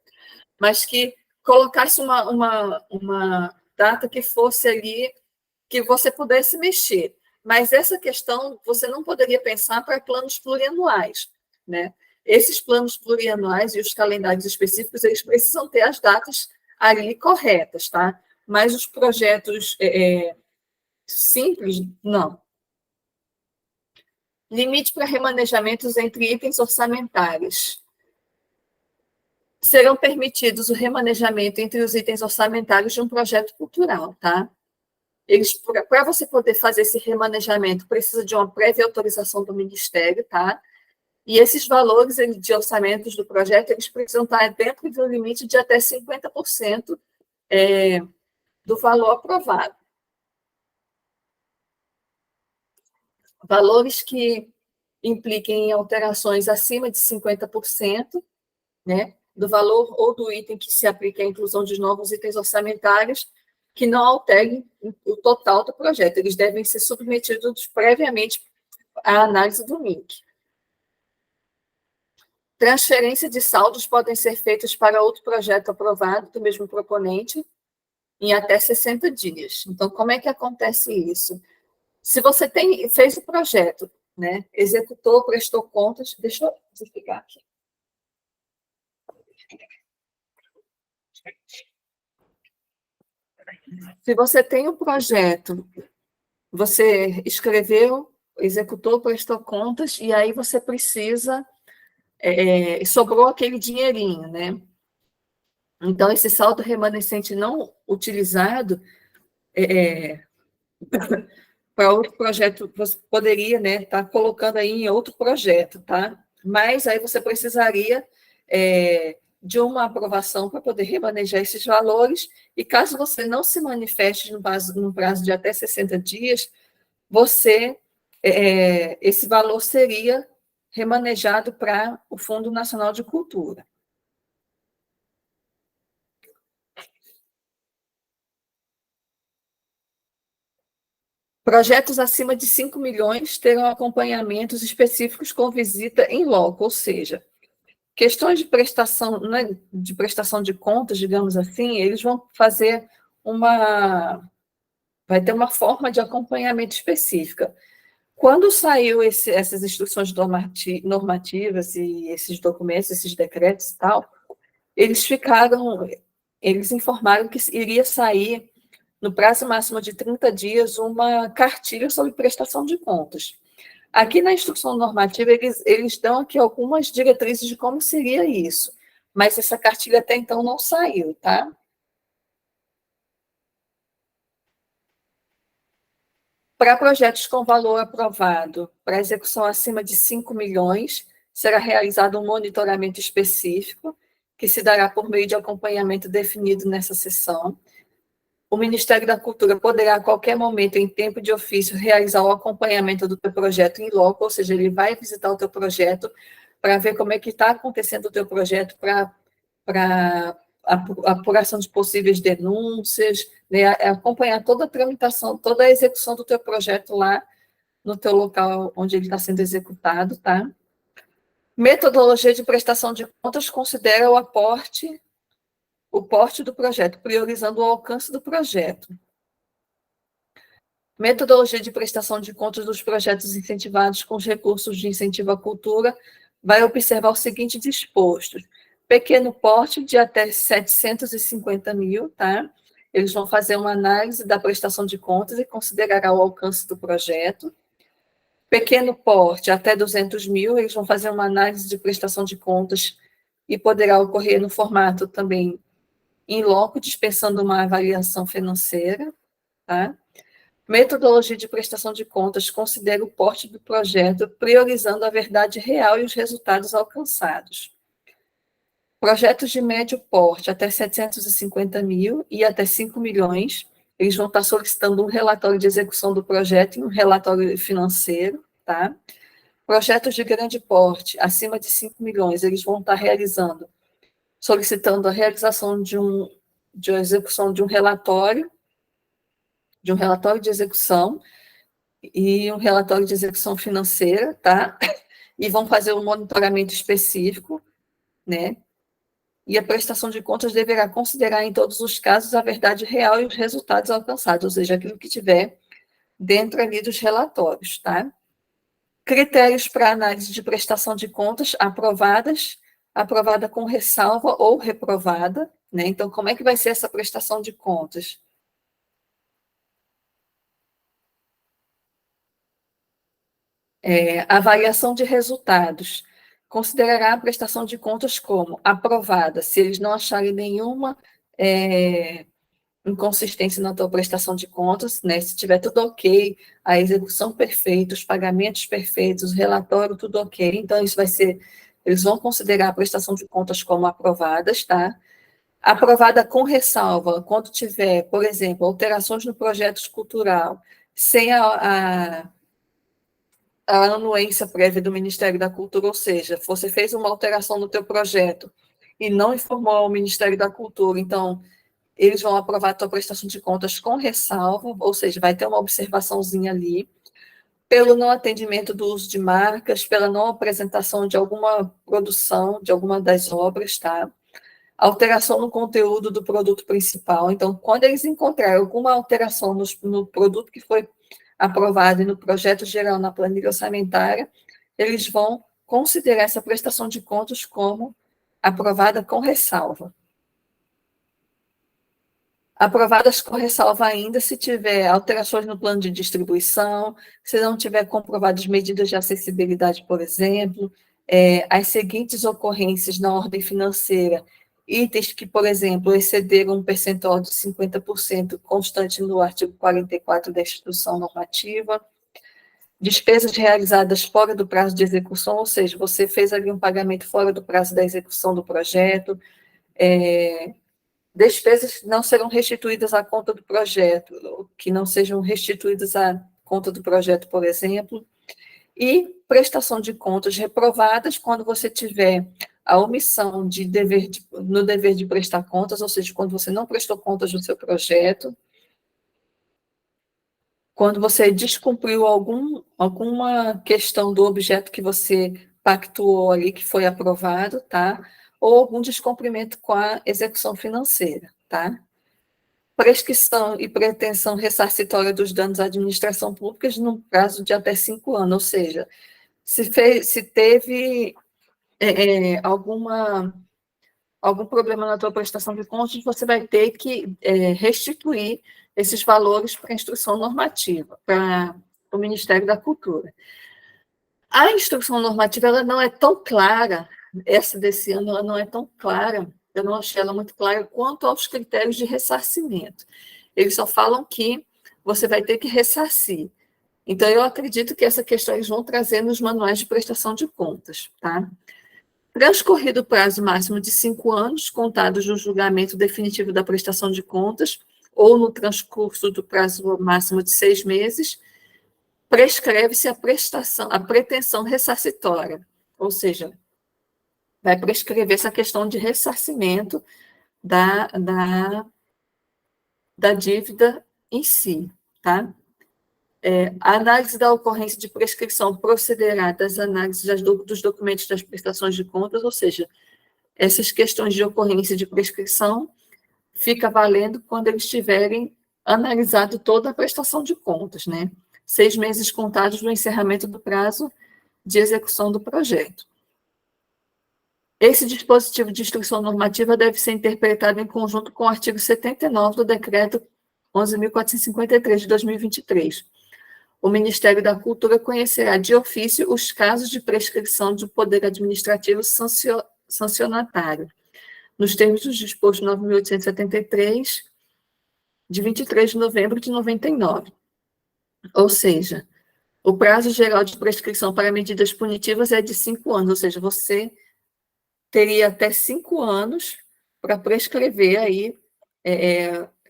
mas que colocasse uma data que fosse ali, que você pudesse mexer. Mas essa questão você não poderia pensar para planos plurianuais, né? Esses planos plurianuais e os calendários específicos, eles precisam ter as datas ali corretas, tá? Mas os projetos simples, não. Limite para remanejamentos entre itens orçamentários. Serão permitidos o remanejamento entre os itens orçamentários de um projeto cultural, tá? Para você poder fazer esse remanejamento, precisa de uma prévia autorização do Ministério, tá? E esses valores de orçamentos do projeto, eles precisam estar dentro do limite de até 50% do valor aprovado. Valores que impliquem em alterações acima de 50%, né, do valor ou do item que se aplique à inclusão de novos itens orçamentários que não alterem o total do projeto. Eles devem ser submetidos previamente à análise do MINC. Transferência de saldos podem ser feitas para outro projeto aprovado do mesmo proponente em até 60 dias. Então, como é que acontece isso? Se você fez o projeto, né, executou, prestou contas, deixa eu explicar aqui. Se você tem um projeto, você escreveu, executou, prestou contas, e aí você precisa, sobrou aquele dinheirinho, né? Então, esse saldo remanescente não utilizado para outro projeto, você poderia, né, estar colocando aí em outro projeto, tá? Mas aí você precisaria de uma aprovação para poder remanejar esses valores, e caso você não se manifeste no prazo de até 60 dias, esse valor seria remanejado para o Fundo Nacional de Cultura. Projetos acima de 5 milhões terão acompanhamentos específicos com visita em loco, ou seja, questões de prestação, né, de prestação de contas, digamos assim, eles vão fazer vai ter uma forma de acompanhamento específica. Quando saiu essas instruções normativas e esses documentos, esses decretos e tal, eles informaram que iria sair no prazo máximo de 30 dias, uma cartilha sobre prestação de contas. Aqui na instrução normativa, eles dão aqui algumas diretrizes de como seria isso, mas essa cartilha até então não saiu, tá? Para projetos com valor aprovado, para execução acima de 5 milhões, será realizado um monitoramento específico, que se dará por meio de acompanhamento definido nessa sessão. O Ministério da Cultura poderá, a qualquer momento, em tempo de ofício, realizar o acompanhamento do teu projeto em loco, ou seja, ele vai visitar o teu projeto para ver como é que está acontecendo o teu projeto, para apuração de possíveis denúncias, né, acompanhar toda a tramitação, toda a execução do teu projeto lá no teu local onde ele está sendo executado, tá? Metodologia de prestação de contas considera o porte do projeto, priorizando o alcance do projeto. Metodologia de prestação de contas dos projetos incentivados com os recursos de incentivo à cultura vai observar o seguinte disposto: pequeno porte de até 750 mil, tá? Eles vão fazer uma análise da prestação de contas e considerará o alcance do projeto. Pequeno porte até 200 mil, eles vão fazer uma análise de prestação de contas e poderá ocorrer no formato também em loco, dispensando uma avaliação financeira, tá? Metodologia de prestação de contas considera o porte do projeto, priorizando a verdade real e os resultados alcançados. Projetos de médio porte, até 750 mil e até 5 milhões, eles vão estar solicitando um relatório de execução do projeto e um relatório financeiro, tá? Projetos de grande porte, acima de 5 milhões, eles vão estar solicitando a realização de a execução de um relatório de execução e um relatório de execução financeira, tá? E vão fazer um monitoramento específico, né? E a prestação de contas deverá considerar, em todos os casos, a verdade real e os resultados alcançados, ou seja, aquilo que tiver dentro ali dos relatórios, tá? Critérios para análise de prestação de contas aprovada com ressalva ou reprovada, né? Então, como é que vai ser essa prestação de contas? Avaliação de resultados. Considerará a prestação de contas como aprovada, se eles não acharem nenhuma inconsistência na tua prestação de contas, né? Se tiver tudo ok, a execução perfeita, os pagamentos perfeitos, o relatório tudo ok, então isso vai ser, eles vão considerar a prestação de contas como aprovadas, tá? Aprovada com ressalva, quando tiver, por exemplo, alterações no projeto cultural, sem a anuência prévia do Ministério da Cultura, ou seja, você fez uma alteração no teu projeto e não informou ao Ministério da Cultura, então eles vão aprovar a tua prestação de contas com ressalva, ou seja, vai ter uma observaçãozinha ali, pelo não atendimento do uso de marcas, pela não apresentação de alguma produção, de alguma das obras, tá? Alteração no conteúdo do produto principal. Então, quando eles encontrarem alguma alteração no produto que foi aprovado e no projeto geral na planilha orçamentária, eles vão considerar essa prestação de contas como aprovada com ressalva. Aprovadas com ressalva ainda se tiver alterações no plano de distribuição, se não tiver comprovadas medidas de acessibilidade, por exemplo, as seguintes ocorrências na ordem financeira, itens que, por exemplo, excederam um percentual de 50% constante no artigo 44 da Instrução Normativa, despesas realizadas fora do prazo de execução, ou seja, você fez ali um pagamento fora do prazo da execução do projeto, despesas que não serão restituídas à conta do projeto, que não sejam restituídas à conta do projeto, por exemplo, e prestação de contas reprovadas quando você tiver a omissão no dever de prestar contas, ou seja, quando você não prestou contas do seu projeto, quando você descumpriu alguma questão do objeto que você pactuou ali, que foi aprovado, tá? Ou algum descumprimento com a execução financeira, tá? Prescrição e pretensão ressarcitória dos danos à administração pública num prazo de até 5 anos, ou seja, se teve alguma algum problema na tua prestação de contas, você vai ter que restituir esses valores para a instrução normativa, para o Ministério da Cultura. A instrução normativa ela não é tão clara, essa desse ano ela não é tão clara, eu não achei ela muito clara quanto aos critérios de ressarcimento. Eles só falam que você vai ter que ressarcir. Então, eu acredito que essa questão eles vão trazer nos manuais de prestação de contas, tá? Transcorrido o prazo máximo de 5 anos, contados do julgamento definitivo da prestação de contas, ou no transcurso do prazo máximo de 6 meses, prescreve-se a pretensão ressarcitória, ou seja, vai prescrever essa questão de ressarcimento da dívida em si, tá? A análise da ocorrência de prescrição procederá das análises dos documentos das prestações de contas, ou seja, essas questões de ocorrência de prescrição fica valendo quando eles tiverem analisado toda a prestação de contas, né? 6 meses contados do encerramento do prazo de execução do projeto. Esse dispositivo de instrução normativa deve ser interpretado em conjunto com o artigo 79 do Decreto 11.453, de 2023. O Ministério da Cultura conhecerá de ofício os casos de prescrição do Poder Administrativo sancionatário, nos termos do disposto 9.873, de 23 de novembro de 99. Ou seja, o prazo geral de prescrição para medidas punitivas é de 5 anos, ou seja, você teria até 5 anos para prescrever aí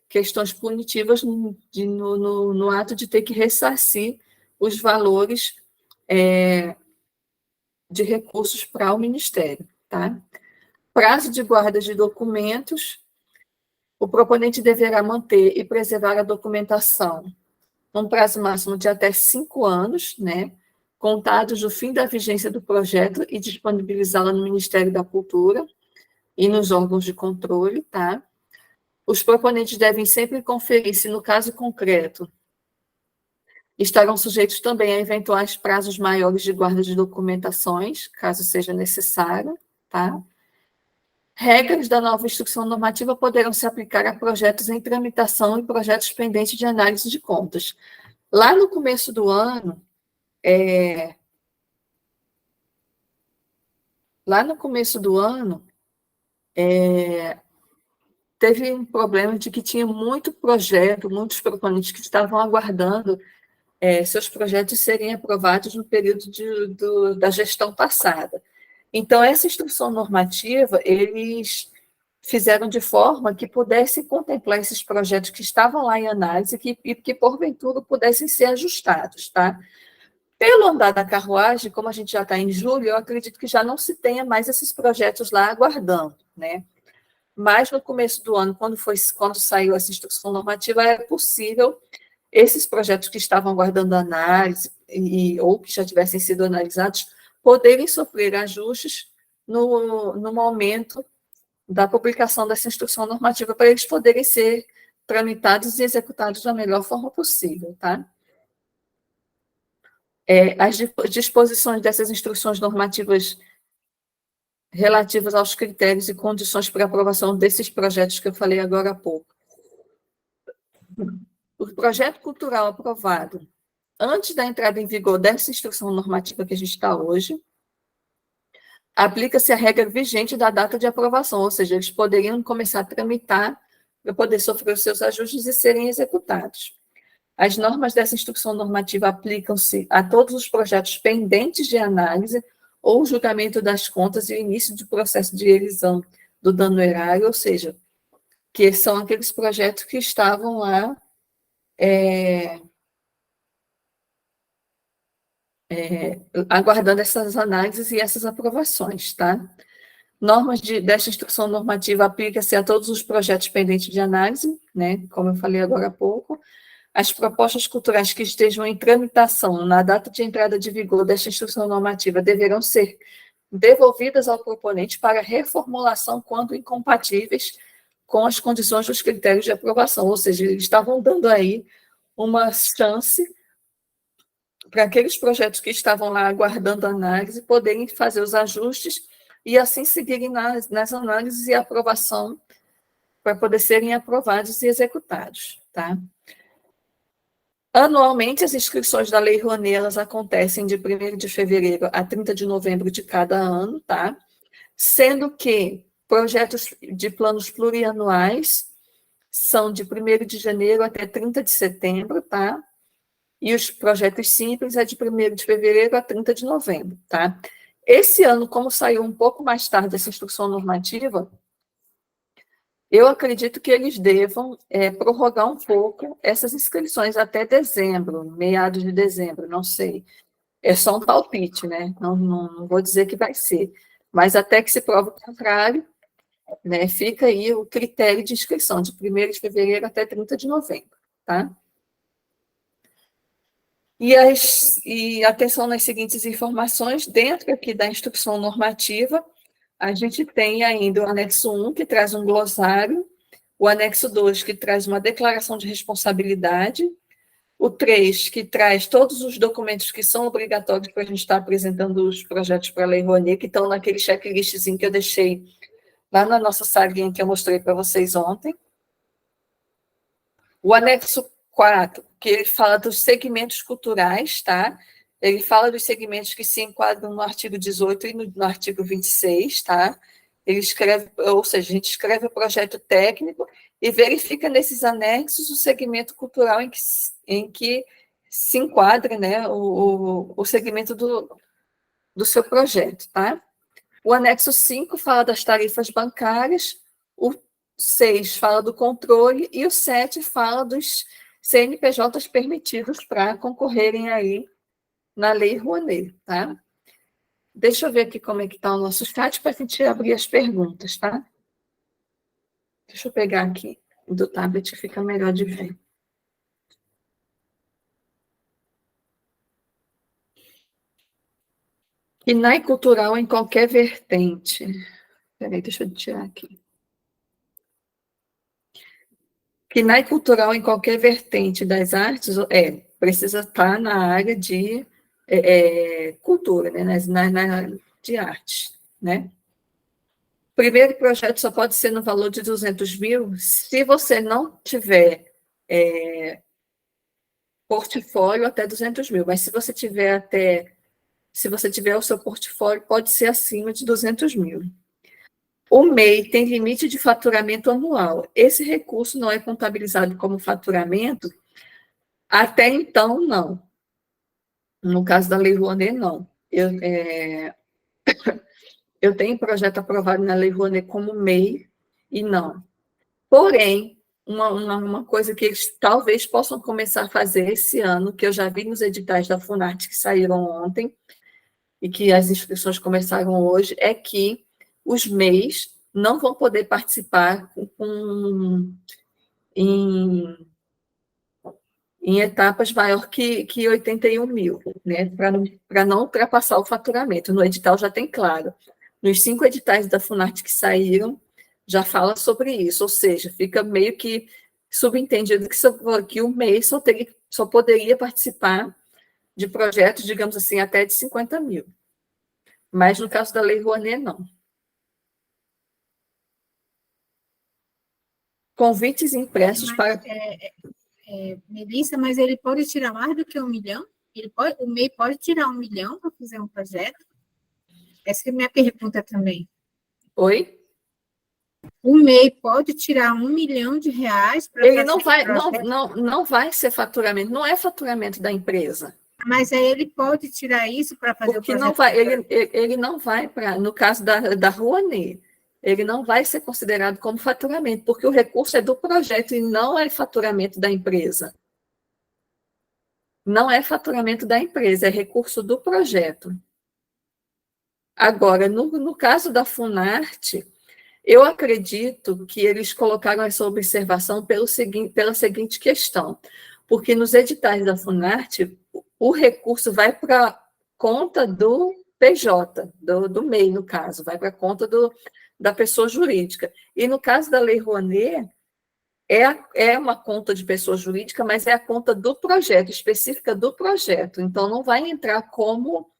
questões punitivas no ato de ter que ressarcir os valores de recursos para o Ministério, tá? Prazo de guarda de documentos, o proponente deverá manter e preservar a documentação num prazo máximo de até 5 anos, né, contados do fim da vigência do projeto e disponibilizá-la no Ministério da Cultura e nos órgãos de controle, tá? Os proponentes devem sempre conferir se, no caso concreto, estarão sujeitos também a eventuais prazos maiores de guarda de documentações, caso seja necessário, tá? Regras da nova instrução normativa poderão se aplicar a projetos em tramitação e projetos pendentes de análise de contas. Lá no começo do ano, teve um problema de que tinha muito projeto, muitos proponentes que estavam aguardando seus projetos serem aprovados no período da gestão passada. Então, essa instrução normativa, eles fizeram de forma que pudesse contemplar esses projetos que estavam lá em análise e que porventura, pudessem ser ajustados, tá? Pelo andar da carruagem, como a gente já está em julho, eu acredito que já não se tenha mais esses projetos lá aguardando, né? Mas no começo do ano, quando saiu essa instrução normativa, era possível esses projetos que estavam aguardando análise ou que já tivessem sido analisados poderem sofrer ajustes no momento da publicação dessa instrução normativa para eles poderem ser tramitados e executados da melhor forma possível, tá? As disposições dessas instruções normativas relativas aos critérios e condições para aprovação desses projetos que eu falei agora há pouco. O projeto cultural aprovado antes da entrada em vigor dessa instrução normativa que a gente está hoje, aplica-se a regra vigente da data de aprovação, ou seja, eles poderiam começar a tramitar para poder sofrer os seus ajustes e serem executados. As normas dessa instrução normativa aplicam-se a todos os projetos pendentes de análise ou julgamento das contas e o início do processo de revisão do dano erário, ou seja, que são aqueles projetos que estavam lá aguardando essas análises e essas aprovações, tá? Normas desta instrução normativa aplicam-se a todos os projetos pendentes de análise, né, como eu falei agora há pouco. As propostas culturais que estejam em tramitação na data de entrada de vigor desta instrução normativa deverão ser devolvidas ao proponente para reformulação quando incompatíveis com as condições dos critérios de aprovação, ou seja, eles estavam dando aí uma chance para aqueles projetos que estavam lá aguardando análise poderem fazer os ajustes e assim seguirem nas análises e aprovação para poder serem aprovados e executados, tá? Anualmente, as inscrições da Lei Rouanet, elas acontecem de 1º de fevereiro a 30 de novembro de cada ano, tá? Sendo que projetos de planos plurianuais são de 1º de janeiro até 30 de setembro, tá? E os projetos simples é de 1º de fevereiro a 30 de novembro, tá? Esse ano, como saiu um pouco mais tarde essa instrução normativa, eu acredito que eles devam prorrogar um pouco essas inscrições até dezembro, meados de dezembro, não sei. É só um palpite, né? Não vou dizer que vai ser. Mas até que se prove o contrário, né, fica aí o critério de inscrição, de 1º de fevereiro até 30 de novembro, tá? E atenção nas seguintes informações, dentro aqui da instrução normativa, a gente tem ainda o anexo 1, que traz um glossário, o anexo 2, que traz uma declaração de responsabilidade, o 3, que traz todos os documentos que são obrigatórios para a gente estar apresentando os projetos para a Lei Rouanet, que estão naquele checklistzinho que eu deixei lá na nossa salinha que eu mostrei para vocês ontem. O anexo 4, que ele fala dos segmentos culturais, tá? Ele fala dos segmentos que se enquadram no artigo 18 e no artigo 26, tá? Ele escreve, ou seja, a gente escreve o projeto técnico e verifica nesses anexos o segmento cultural em que se enquadra, né, o segmento do seu projeto, tá? O anexo 5 fala das tarifas bancárias, o 6 fala do controle e o 7 fala dos CNPJs permitidos para concorrerem aí na Lei Rouanet, tá? Deixa eu ver aqui como é que está o nosso chat para a gente abrir as perguntas, tá? Deixa eu pegar aqui do tablet, fica melhor de ver. INAI cultural em qualquer vertente. Peraí, deixa eu tirar aqui. INAI cultural em qualquer vertente das artes, precisa estar na área de cultura, né? Na área de arte, né? Primeiro projeto só pode ser no valor de 200 mil se você não tiver portfólio até 200 mil, mas se você tiver o seu portfólio, pode ser acima de 200 mil. O MEI tem limite de faturamento anual. Esse recurso não é contabilizado como faturamento? Até então, não. No caso da Lei Rouanet, não. Eu tenho projeto aprovado na Lei Rouanet como MEI e não. Porém, uma coisa que eles talvez possam começar a fazer esse ano, que eu já vi nos editais da Funarte que saíram ontem, e que as inscrições começaram hoje, é que os MEIs não vão poder participar em etapas maior que 81 mil, né, para não ultrapassar o faturamento. No edital já tem claro. Nos 5 editais da Funarte que saíram, já fala sobre isso, ou seja, fica meio que subentendido que o MEI só poderia participar de projetos, digamos assim, até de 50 mil. Mas no caso da Lei Rouanet, não. Convites impressos para... Melissa, mas ele pode tirar mais do que 1 milhão? O MEI pode tirar 1 milhão para fazer um projeto? Essa é a minha pergunta também. Oi? O MEI pode tirar 1 milhão de reais para ele não vai ser faturamento, não é faturamento da empresa. Mas aí ele pode tirar isso para fazer porque o projeto? Ele não vai para, no caso da Rouanet, ele não vai ser considerado como faturamento, porque o recurso é do projeto e não é faturamento da empresa. Não é faturamento da empresa, é recurso do projeto. Agora, no caso da Funarte, eu acredito que eles colocaram essa observação pela seguinte questão, porque nos editais da Funarte, o recurso vai para conta do PJ, do MEI, no caso, vai para a conta da pessoa jurídica. E no caso da Lei Rouanet, é uma conta de pessoa jurídica, mas é a conta do projeto, específica do projeto. Então, não vai entrar como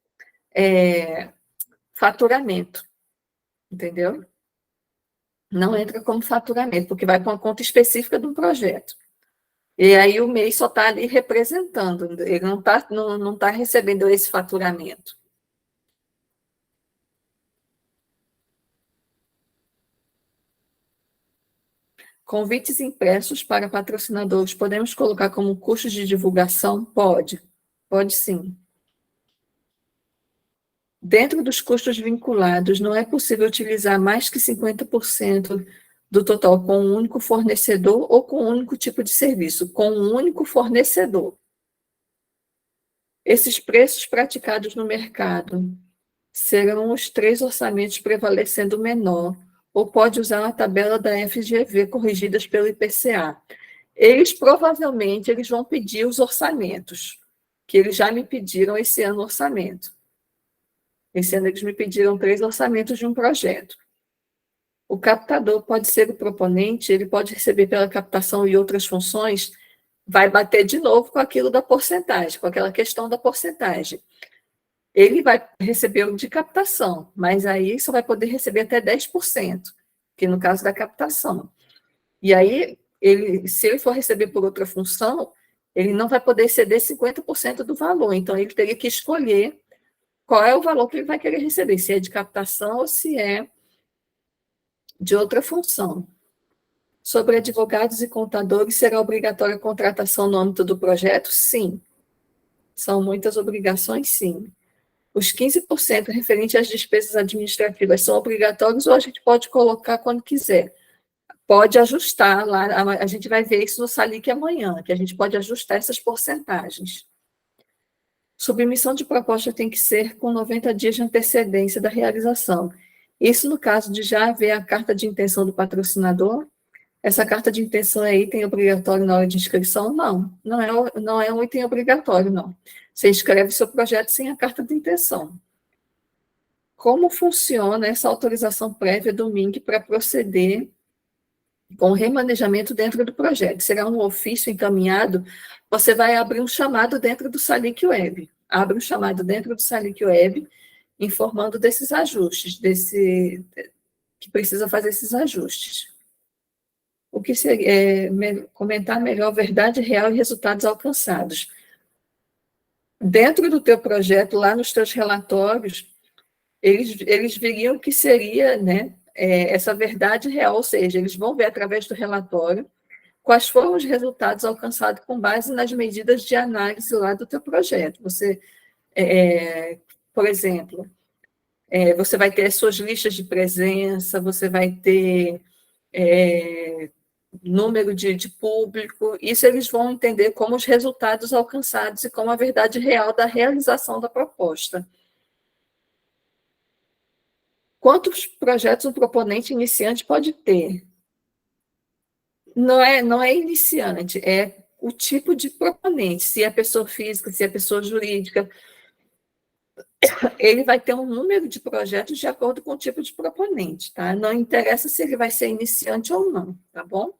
faturamento. entendeu? Não entra como faturamento, porque vai para uma conta específica do projeto. E aí o MEI só está ali representando, ele não tá recebendo esse faturamento. Convites impressos para patrocinadores, podemos colocar como custos de divulgação? Pode sim. Dentro dos custos vinculados, não é possível utilizar mais que 50% do total com um único fornecedor ou com um único tipo de serviço, com um único fornecedor. Esses preços praticados no mercado serão os 3 orçamentos prevalecendo o menor, ou pode usar a tabela da FGV corrigidas pelo IPCA. Provavelmente eles vão pedir os orçamentos, que eles já me pediram esse ano orçamento. Esse ano eles me pediram 3 orçamentos de um projeto. O captador pode ser o proponente, ele pode receber pela captação e outras funções, vai bater de novo com aquilo da porcentagem, com aquela questão da porcentagem. Ele vai receber o de captação, mas aí só vai poder receber até 10%, que no caso da captação. E aí, se ele for receber por outra função, ele não vai poder exceder 50% do valor, então ele teria que escolher qual é o valor que ele vai querer receber, se é de captação ou se é de outra função. Sobre advogados e contadores, será obrigatória a contratação no âmbito do projeto? Sim. São muitas obrigações, sim. Os 15% referente às despesas administrativas são obrigatórios ou a gente pode colocar quando quiser? Pode ajustar lá, a gente vai ver isso no Salic amanhã, que a gente pode ajustar essas porcentagens. Submissão de proposta tem que ser com 90 dias de antecedência da realização. Isso no caso de já haver a carta de intenção do patrocinador. Essa carta de intenção é item obrigatório na hora de inscrição? Não é um item obrigatório, não. Você inscreve seu projeto sem a carta de intenção. Como funciona essa autorização prévia do MINC para proceder com o remanejamento dentro do projeto? Será um ofício encaminhado? Você vai abrir um chamado dentro do Salic Web. Abre um chamado dentro do Salic Web, informando desses ajustes, que precisa fazer esses ajustes. O que seria comentar melhor verdade real e resultados alcançados. Dentro do teu projeto, lá nos teus relatórios, eles veriam que seria, né, essa verdade real, ou seja, eles vão ver através do relatório quais foram os resultados alcançados com base nas medidas de análise lá do teu projeto. Você, por exemplo, você vai ter as suas listas de presença, você vai ter número de público, isso eles vão entender como os resultados alcançados e como a verdade real da realização da proposta. Quantos projetos um proponente iniciante pode ter? Não é iniciante, é o tipo de proponente, se é pessoa física, se é pessoa jurídica, ele vai ter um número de projetos de acordo com o tipo de proponente, tá? Não interessa se ele vai ser iniciante ou não, tá bom?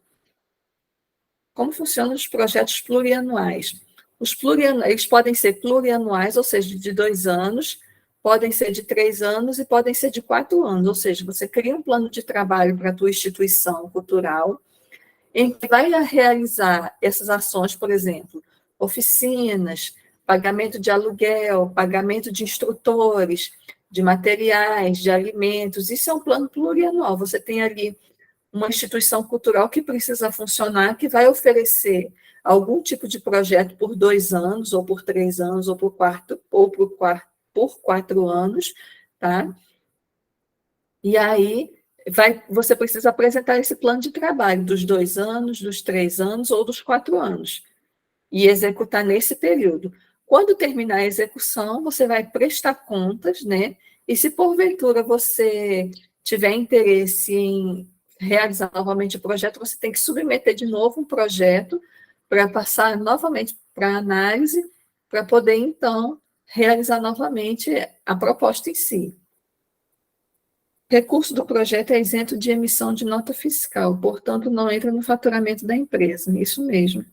Como funcionam os projetos plurianuais? Eles podem ser plurianuais, ou seja, de 2 anos, podem ser de 3 anos e podem ser de 4 anos, ou seja, você cria um plano de trabalho para a tua instituição cultural, em que vai realizar essas ações, por exemplo, oficinas, pagamento de aluguel, pagamento de instrutores, de materiais, de alimentos, isso é um plano plurianual, você tem ali uma instituição cultural que precisa funcionar, que vai oferecer algum tipo de projeto por 2 anos, ou por 3 anos, ou por 4 anos, tá? E aí, você precisa apresentar esse plano de trabalho dos 2 anos, dos 3 anos ou dos 4 anos, e executar nesse período. Quando terminar a execução, você vai prestar contas, né? E se porventura você tiver interesse em realizar novamente o projeto, você tem que submeter de novo um projeto para passar novamente para análise, para poder, então, realizar novamente a proposta em si. Recurso do projeto é isento de emissão de nota fiscal, portanto, não entra no faturamento da empresa. Isso mesmo.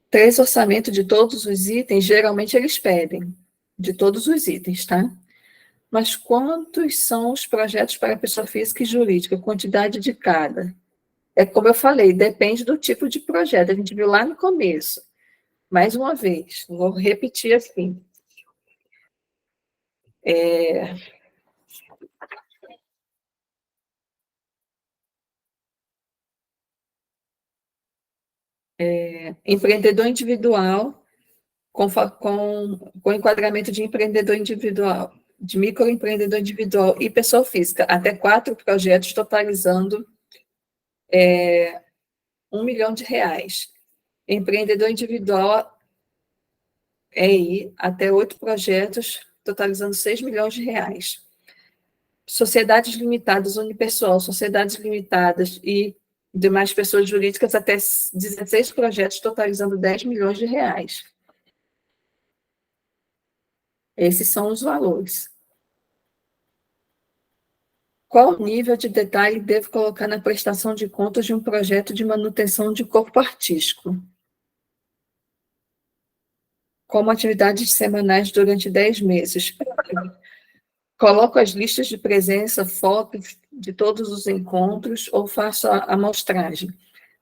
3 orçamentos de todos os itens, geralmente eles pedem, de todos os itens, tá? Mas quantos são os projetos para pessoa física e jurídica? Quantidade de cada? É como eu falei, depende do tipo de projeto. A gente viu lá no começo. Mais uma vez, vou repetir assim. Empreendedor individual com enquadramento de empreendedor individual, de microempreendedor individual e pessoa física, até 4 projetos totalizando R$ 1 milhão. Empreendedor individual EI, até 8 projetos totalizando R$ 6 milhões. Sociedades limitadas, unipessoal, sociedades limitadas e demais pessoas jurídicas, até 16 projetos totalizando R$ 10 milhões. Esses são os valores. Qual nível de detalhe devo colocar na prestação de contas de um projeto de manutenção de corpo artístico? Como atividades semanais durante 10 meses. Coloco as listas de presença, fotos de todos os encontros ou faço a amostragem?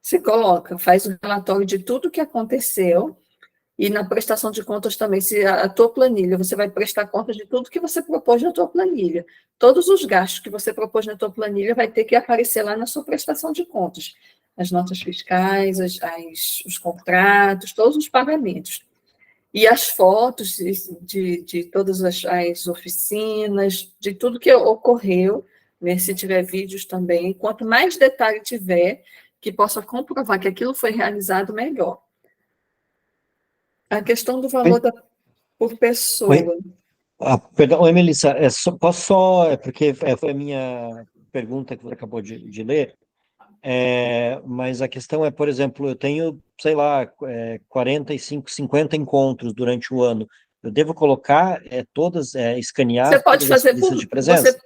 Você coloca, faz um relatório de tudo que aconteceu e na prestação de contas também, se a tua planilha, você vai prestar contas de tudo que você propôs na tua planilha. Todos os gastos que você propôs na tua planilha vai ter que aparecer lá na sua prestação de contas. As notas fiscais, os contratos, todos os pagamentos. E as fotos de todas as oficinas, de tudo que ocorreu, né, se tiver vídeos também. Quanto mais detalhe tiver, que possa comprovar que aquilo foi realizado, melhor. A questão do valor por pessoa. Oi? Perdão, oi, Melissa, posso só, porque foi a minha pergunta que você acabou de ler, mas a questão é, por exemplo, eu tenho, sei lá, 45, 50 encontros durante o ano, eu devo colocar todas, escanear Você pode todas as fazer listas de presença?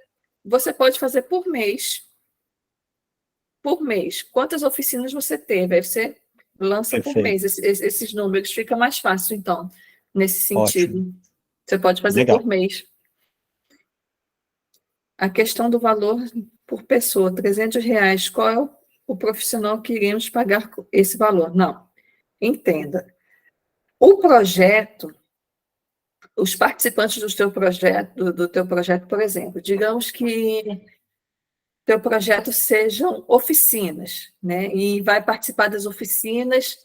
você pode fazer por mês. Por mês. Quantas oficinas você teve? Aí você lança por Perfeito. mês esses números, fica mais fácil, então, nesse sentido. Ótimo. Você pode fazer Legal. por mês. A questão do valor por pessoa, R$ 300, qual é o profissional que iremos pagar esse valor? Não. Entenda. O projeto, os participantes do teu projeto, por exemplo, digamos que teu projeto sejam oficinas, né? E vai participar das oficinas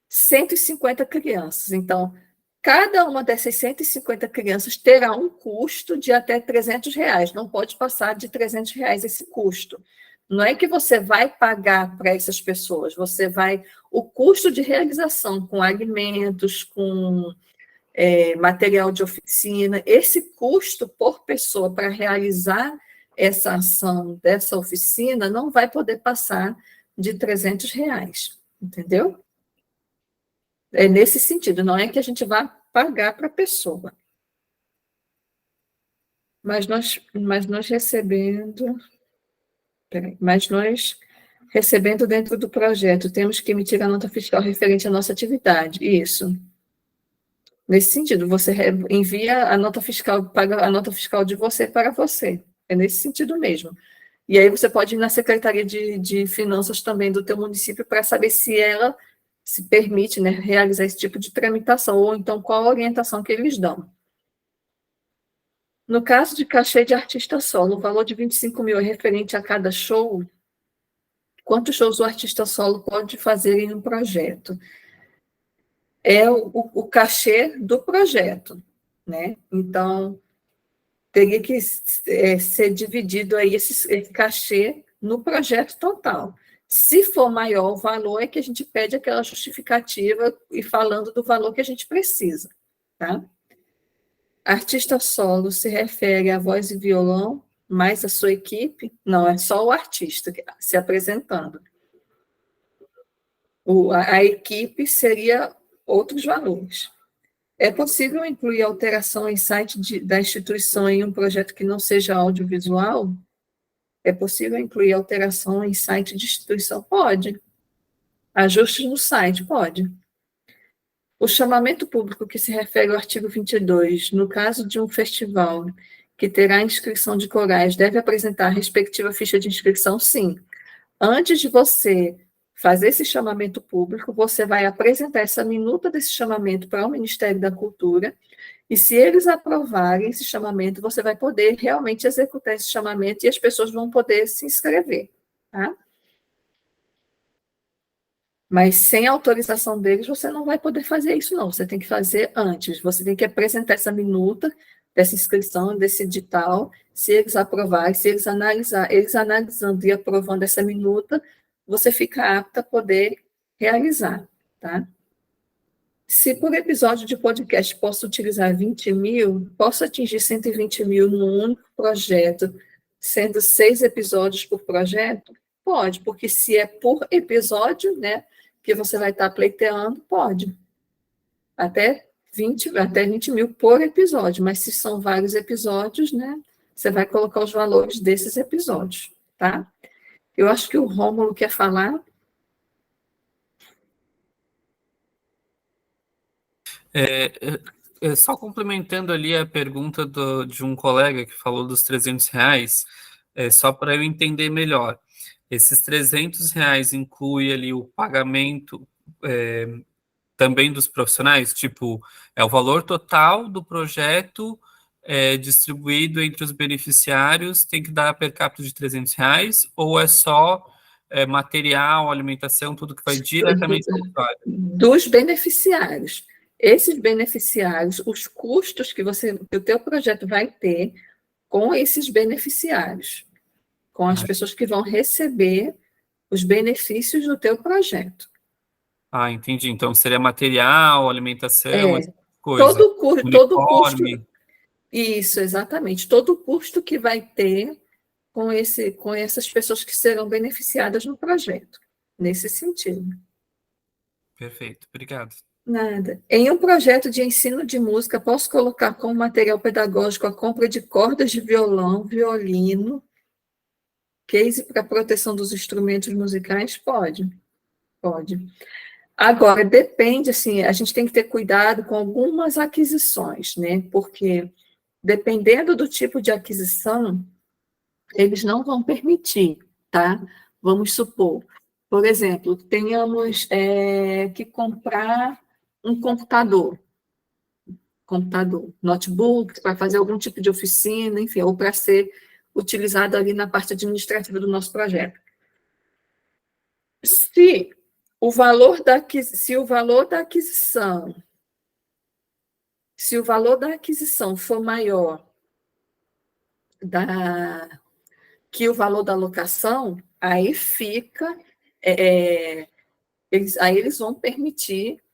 150 crianças. Então, cada uma dessas 150 crianças terá um custo de até R$ 300. Não pode passar de R$ 300 esse custo. Não é que você vai pagar para essas pessoas, o custo de realização com alimentos, com material de oficina, esse custo por pessoa para realizar essa ação dessa oficina não vai poder passar de R$ 300, entendeu? É nesse sentido, não é que a gente vá pagar para a pessoa. Mas nós recebendo dentro do projeto, temos que emitir a nota fiscal referente à nossa atividade. Isso. Nesse sentido, você envia a nota fiscal, paga a nota fiscal de você para você. É nesse sentido mesmo. E aí você pode ir na Secretaria de Finanças também do teu município para saber se ela se permite, né, realizar esse tipo de tramitação, ou então qual a orientação que eles dão. No caso de cachê de artista solo, o valor de 25 mil é referente a cada show? Quantos shows o artista solo pode fazer em um projeto? É o cachê do projeto, né? Então, teria que ser dividido aí esse cachê no projeto total. Se for maior o valor, é que a gente pede aquela justificativa e falando do valor que a gente precisa, tá? Artista solo se refere à voz e violão, mais a sua equipe? Não, é só o artista se apresentando. A equipe seria outros valores. É possível incluir alteração em site da instituição em um projeto que não seja audiovisual? É possível incluir alteração em site de instituição? Pode. Ajustes no site? Pode. O chamamento público que se refere ao artigo 22, no caso de um festival que terá inscrição de corais deve apresentar a respectiva ficha de inscrição? Sim. Antes de você fazer esse chamamento público, você vai apresentar essa minuta desse chamamento para o Ministério da Cultura, e se eles aprovarem esse chamamento, você vai poder realmente executar esse chamamento e as pessoas vão poder se inscrever, tá? Mas sem autorização deles, você não vai poder fazer isso, não. Você tem que fazer antes. Você tem que apresentar essa minuta dessa inscrição, desse edital. Se eles aprovarem, se eles analisando e aprovando essa minuta, você fica apta a poder realizar, tá? Se por episódio de podcast posso utilizar 20 mil, posso atingir 120 mil num único projeto, sendo 6 episódios por projeto? Pode, porque se é por episódio, né, que você vai estar pleiteando, pode. Até 20 mil por episódio, mas se são vários episódios, né, você vai colocar os valores desses episódios, tá? Eu acho que o Rômulo quer falar. Só complementando ali a pergunta de um colega que falou dos R$ 300, só para eu entender melhor. Esses R$ 300 inclui ali o pagamento também dos profissionais? Tipo, é o valor total do projeto distribuído entre os beneficiários, tem que dar per capita de R$ 300? Ou é só material, alimentação, tudo que vai diretamente ao usuário? Dos beneficiários. Esses beneficiários, os custos que o teu projeto vai ter com esses beneficiários, com as pessoas que vão receber os benefícios do teu projeto. Ah, entendi. Então, seria material, alimentação, essas coisas. Todo custo. Uniforme. Isso, exatamente. Todo o custo que vai ter com essas pessoas que serão beneficiadas no projeto, nesse sentido. Perfeito, obrigado. Nada. Em um projeto de ensino de música, posso colocar como material pedagógico a compra de cordas de violão, violino, case para proteção dos instrumentos musicais? Pode. Agora, depende, assim, a gente tem que ter cuidado com algumas aquisições, né? Porque, dependendo do tipo de aquisição, eles não vão permitir, tá? Vamos supor, por exemplo, tenhamos que comprar um computador, notebook, para fazer algum tipo de oficina, enfim, ou para ser utilizado ali na parte administrativa do nosso projeto. Se o valor da aquisição for maior que o valor da locação, aí fica, eles vão permitir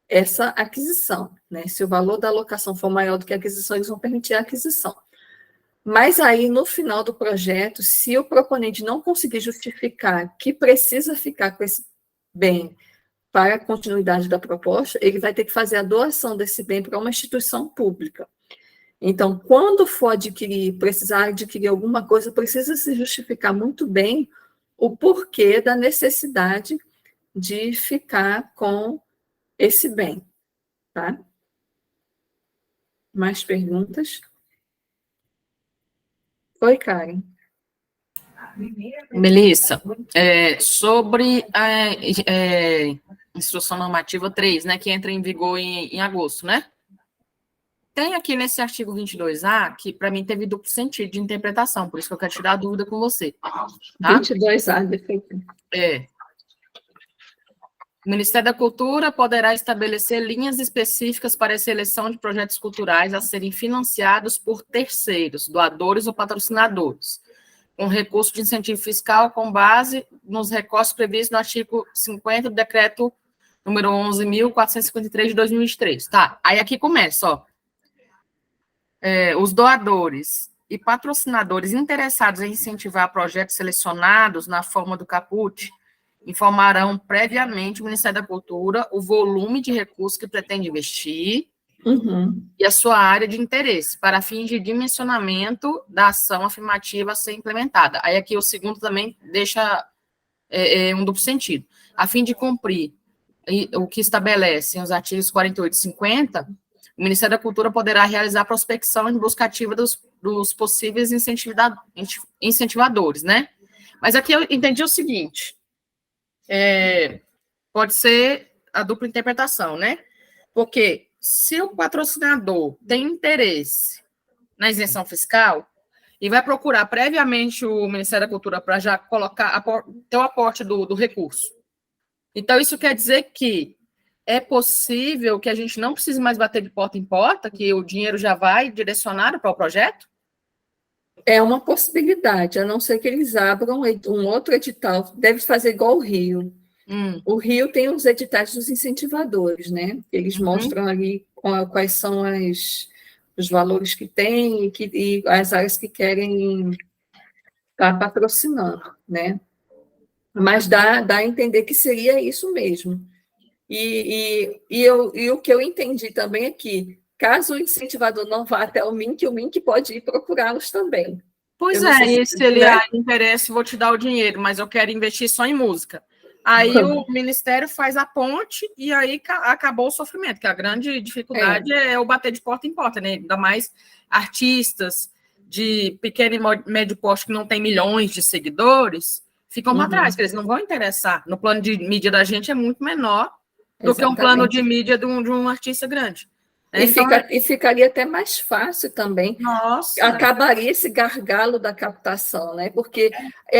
essa aquisição, né? Se o valor da locação for maior do que a aquisição, eles vão permitir a aquisição. Mas aí, no final do projeto, se o proponente não conseguir justificar que precisa ficar com esse bem para a continuidade da proposta, ele vai ter que fazer a doação desse bem para uma instituição pública. Então, quando for precisar adquirir alguma coisa, precisa se justificar muito bem o porquê da necessidade de ficar com esse bem, tá? Mais perguntas? Oi, Karen. Melissa, sobre a Instrução Normativa 3, né, que entra em vigor em agosto, né? Tem aqui nesse artigo 22A, que para mim teve duplo sentido de interpretação, por isso que eu quero tirar a dúvida com você. Tá? 22A, defeito. O Ministério da Cultura poderá estabelecer linhas específicas para a seleção de projetos culturais a serem financiados por terceiros, doadores ou patrocinadores, com recurso de incentivo fiscal com base nos recortes previstos no artigo 50 do decreto número 11.453 de 2023. Tá, aí aqui começa, ó. Os doadores e patrocinadores interessados em incentivar projetos selecionados na forma do caput informarão previamente o Ministério da Cultura o volume de recursos que pretende investir e a sua área de interesse, para fins de dimensionamento da ação afirmativa a ser implementada. Aí aqui o segundo também deixa um duplo sentido. A fim de cumprir o que estabelecem os artigos 48 e 50, o Ministério da Cultura poderá realizar prospecção em busca ativa dos possíveis incentivadores, né? Mas aqui eu entendi o seguinte, pode ser a dupla interpretação, né? Porque se o patrocinador tem interesse na isenção fiscal e vai procurar previamente o Ministério da Cultura para já colocar, ter o aporte do recurso. Então, isso quer dizer que é possível que a gente não precise mais bater de porta em porta, que o dinheiro já vai direcionado para o projeto? É uma possibilidade, a não ser que eles abram um outro edital, deve fazer igual o Rio. O Rio tem os editais dos incentivadores, né? Eles mostram ali quais são os valores que tem e as áreas que querem estar patrocinando, né? Mas dá a entender que seria isso mesmo. E o que eu entendi também é que, caso o incentivador não vá até o MINC pode ir procurá-los também. Pois é, e se ele interessa, vou te dar o dinheiro, mas eu quero investir só em música. Aí o Ministério faz a ponte e aí acabou o sofrimento, que a grande dificuldade é o bater de porta em porta, né? Ainda mais artistas de pequeno e médio porte que não tem milhões de seguidores, ficam para trás, porque eles não vão interessar. No plano de mídia da gente é muito menor do que um plano de mídia de um artista grande. E ficaria até mais fácil também. Nossa. Acabaria esse gargalo da captação, né? Porque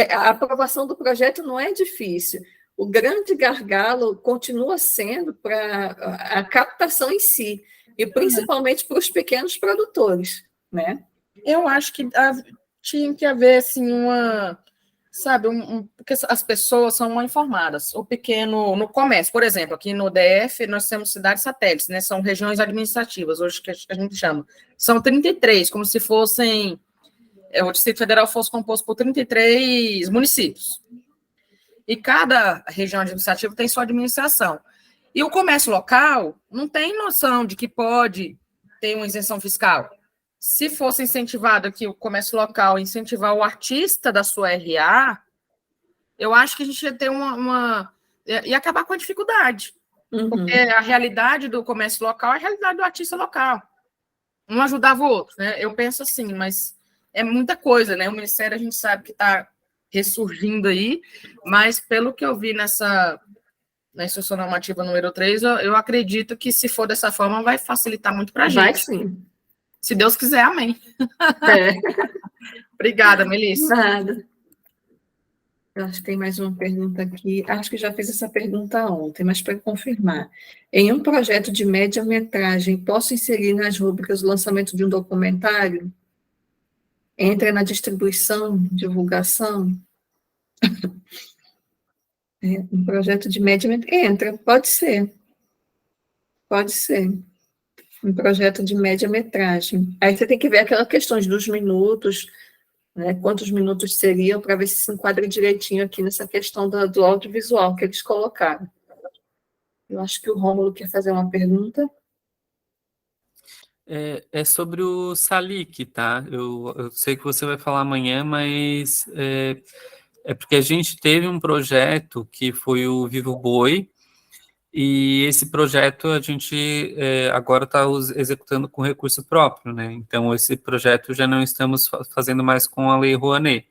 a aprovação do projeto não é difícil. O grande gargalo continua sendo para a captação em si, e principalmente para os pequenos produtores, né? Eu acho que tinha que haver, assim, sabe, porque as pessoas são mal informadas. O pequeno, no comércio, por exemplo, aqui no DF, nós temos cidades satélites, né? São regiões administrativas, hoje que a gente chama. São 33, como se fossem... o Distrito Federal fosse composto por 33 municípios. E cada região administrativa tem sua administração. E o comércio local não tem noção de que pode ter uma isenção fiscal. Se fosse incentivado aqui o comércio local, incentivar o artista da sua RA, eu acho que a gente ia ter ia acabar com a dificuldade. Porque a realidade do comércio local é a realidade do artista local. Um ajudava o outro, né? Eu penso assim, mas é muita coisa, né? O Ministério a gente sabe que está ressurgindo aí, mas pelo que eu vi na instrução normativa número 3, eu acredito que se for dessa forma vai facilitar muito para a gente. Vai sim. Se Deus quiser, amém. Obrigada, Melissa. Nada. Eu acho que tem mais uma pergunta aqui. Acho que já fiz essa pergunta ontem, mas para confirmar. Em um projeto de média-metragem, posso inserir nas rúbricas o lançamento de um documentário? Entra na distribuição, divulgação? Um projeto de média-metragem? Entra, pode ser. Pode ser. Um projeto de média-metragem. Aí você tem que ver aquelas questões dos minutos, né, quantos minutos seriam, para ver se enquadra direitinho aqui nessa questão do audiovisual que eles colocaram. Eu acho que o Rômulo quer fazer uma pergunta. É sobre o SALIC, tá? Eu sei que você vai falar amanhã, mas é porque a gente teve um projeto que foi o Vivo Boi, e esse projeto a gente agora está executando com recurso próprio, né? Então, esse projeto já não estamos fazendo mais com a Lei Rouanet.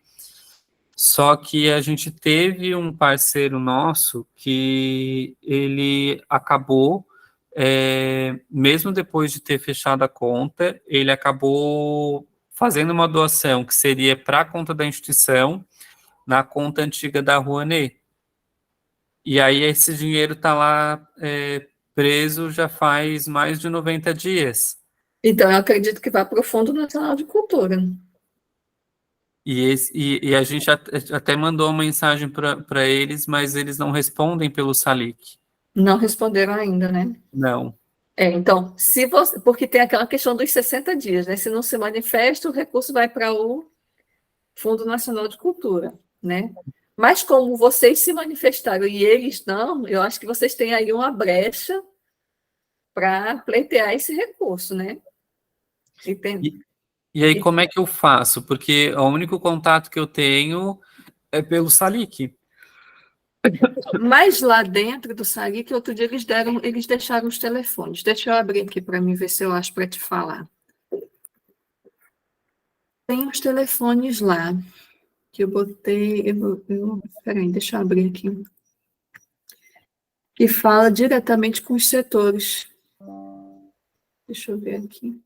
Só que a gente teve um parceiro nosso que ele acabou, mesmo depois de ter fechado a conta, ele acabou fazendo uma doação que seria para a conta da instituição, na conta antiga da Rouanet. E aí esse dinheiro está lá preso já faz mais de 90 dias. Então, eu acredito que vai para o Fundo Nacional de Cultura. E a gente até mandou uma mensagem para eles, mas eles não respondem pelo SALIC. Não responderam ainda, né? Não. Então, porque tem aquela questão dos 60 dias, né? Se não se manifesta, o recurso vai para o Fundo Nacional de Cultura, né? Mas como vocês se manifestaram e eles não, eu acho que vocês têm aí uma brecha para pleitear esse recurso, né? E aí, como é que eu faço? Porque o único contato que eu tenho é pelo SALIC. Mas lá dentro do Salic, outro dia eles deixaram os telefones. Deixa eu abrir aqui para mim ver se eu acho para te falar. Tem os telefones lá, que eu botei. Peraí, deixa eu abrir aqui. Que fala diretamente com os setores. Deixa eu ver aqui.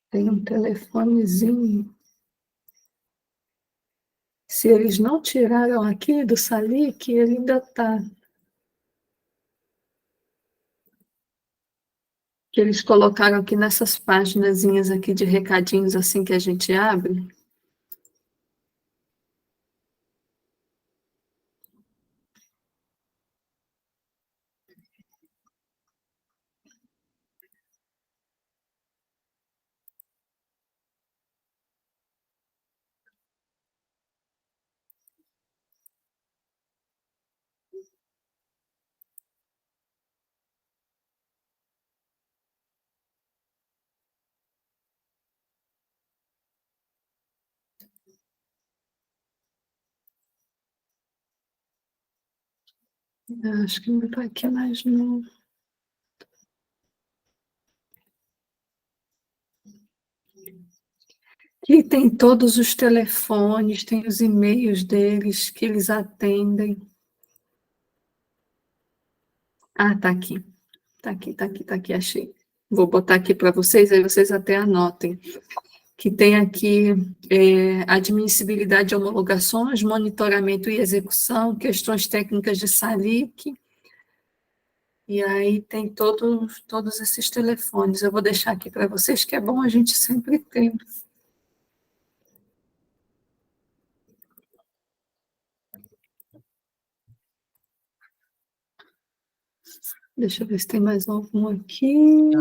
Tem um telefonezinho. Se eles não tiraram aqui do Salic, ele ainda está. Que eles colocaram aqui nessas paginazinhas aqui de recadinhos assim que a gente abre. Acho que não está aqui mais, não. Aqui tem todos os telefones, tem os e-mails deles que eles atendem. Ah, tá aqui. Tá aqui, achei. Vou botar aqui para vocês, aí vocês até anotem. Que tem aqui admissibilidade de homologações, monitoramento e execução, questões técnicas de Salic. E aí tem todos esses telefones. Eu vou deixar aqui para vocês, que é bom a gente sempre ter. Deixa eu ver se tem mais algum aqui.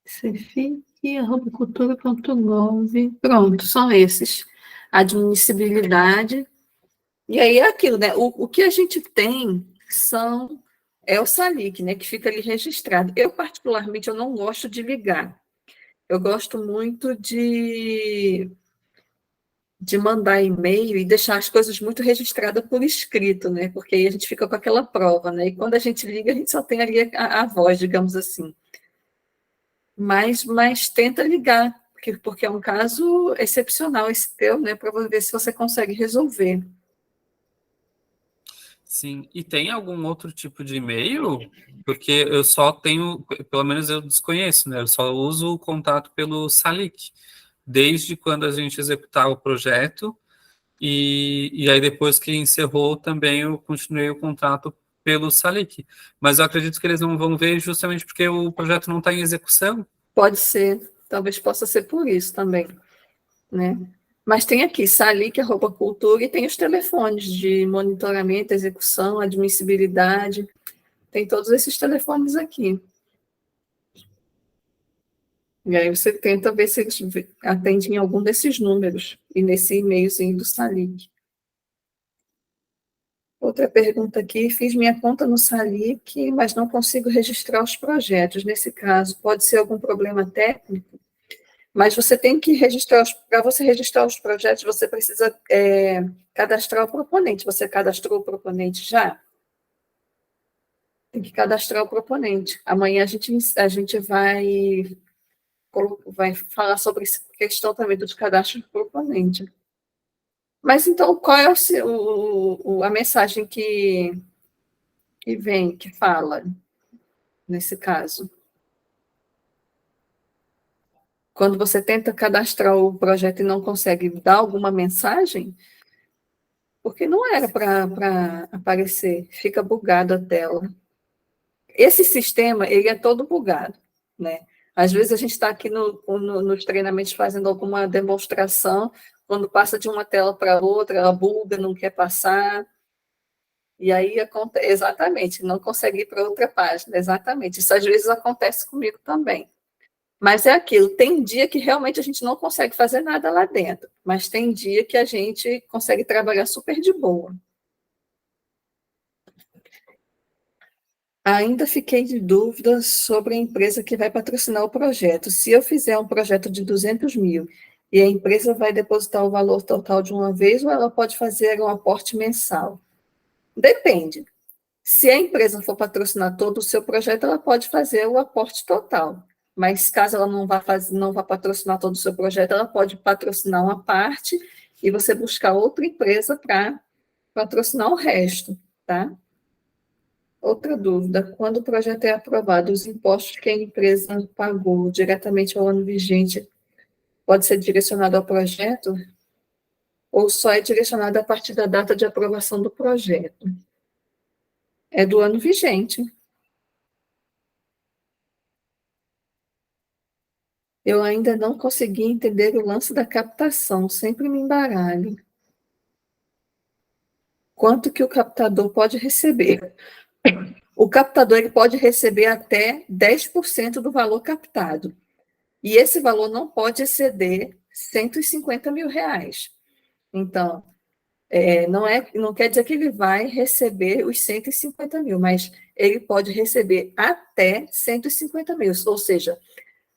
cefic@cultura.gov. Pronto, são esses. Admissibilidade. E aí é aquilo, né? O que a gente tem é o Salic, né? Que fica ali registrado. Eu, particularmente, eu não gosto de ligar. Eu gosto muito de mandar e-mail e deixar as coisas muito registradas por escrito, né? Porque aí a gente fica com aquela prova, né? E quando a gente liga, a gente só tem ali a voz, digamos assim. Mas tenta ligar, porque é um caso excepcional esse teu, né? Para ver se você consegue resolver. Sim, e tem algum outro tipo de e-mail? Porque eu só tenho, pelo menos eu desconheço, né? Eu só uso o contato pelo Salic, desde quando a gente executava o projeto, e aí depois que encerrou também eu continuei o contrato pelo Salic. Mas eu acredito que eles não vão ver justamente porque o projeto não está em execução. Pode ser, talvez possa ser por isso também, né? Mas tem aqui, salic@cultura, e tem os telefones de monitoramento, execução, admissibilidade, tem todos esses telefones aqui. E aí você tenta ver se eles atendem algum desses números, e nesse e-mailzinho do Salic. Outra pergunta aqui, fiz minha conta no Salic, mas não consigo registrar os projetos. Nesse caso, pode ser algum problema técnico? Mas você tem que registrar, para você registrar os projetos, você precisa cadastrar o proponente. Você cadastrou o proponente já? Tem que cadastrar o proponente. Amanhã a gente vai falar sobre essa questão também do cadastro do proponente. Mas então, qual é a mensagem que vem, que fala, nesse caso? Quando você tenta cadastrar o projeto e não consegue dar alguma mensagem, porque não era para aparecer, fica bugado a tela. Esse sistema, ele é todo bugado, né? Às vezes a gente está aqui nos treinamentos fazendo alguma demonstração, quando passa de uma tela para outra, ela buga, não quer passar, e aí acontece, exatamente, não consegue ir para outra página, exatamente. Isso às vezes acontece comigo também. Mas é aquilo, tem dia que realmente a gente não consegue fazer nada lá dentro, mas tem dia que a gente consegue trabalhar super de boa. Ainda fiquei de dúvidas sobre a empresa que vai patrocinar o projeto. Se eu fizer um projeto de 200 mil e a empresa vai depositar o valor total de uma vez ou ela pode fazer um aporte mensal? Depende. Se a empresa for patrocinar todo o seu projeto, ela pode fazer o aporte total. Mas caso ela não vá patrocinar todo o seu projeto, ela pode patrocinar uma parte e você buscar outra empresa para patrocinar o resto, tá? Outra dúvida, quando o projeto é aprovado, os impostos que a empresa pagou diretamente ao ano vigente pode ser direcionado ao projeto ou só é direcionado a partir da data de aprovação do projeto? É do ano vigente. Eu ainda não consegui entender o lance da captação, sempre me embaralho. Quanto que o captador pode receber? O captador ele pode receber até 10% do valor captado. E esse valor não pode exceder 150 mil reais. Então, não quer dizer que ele vai receber os 150 mil, mas ele pode receber até 150 mil. Ou seja,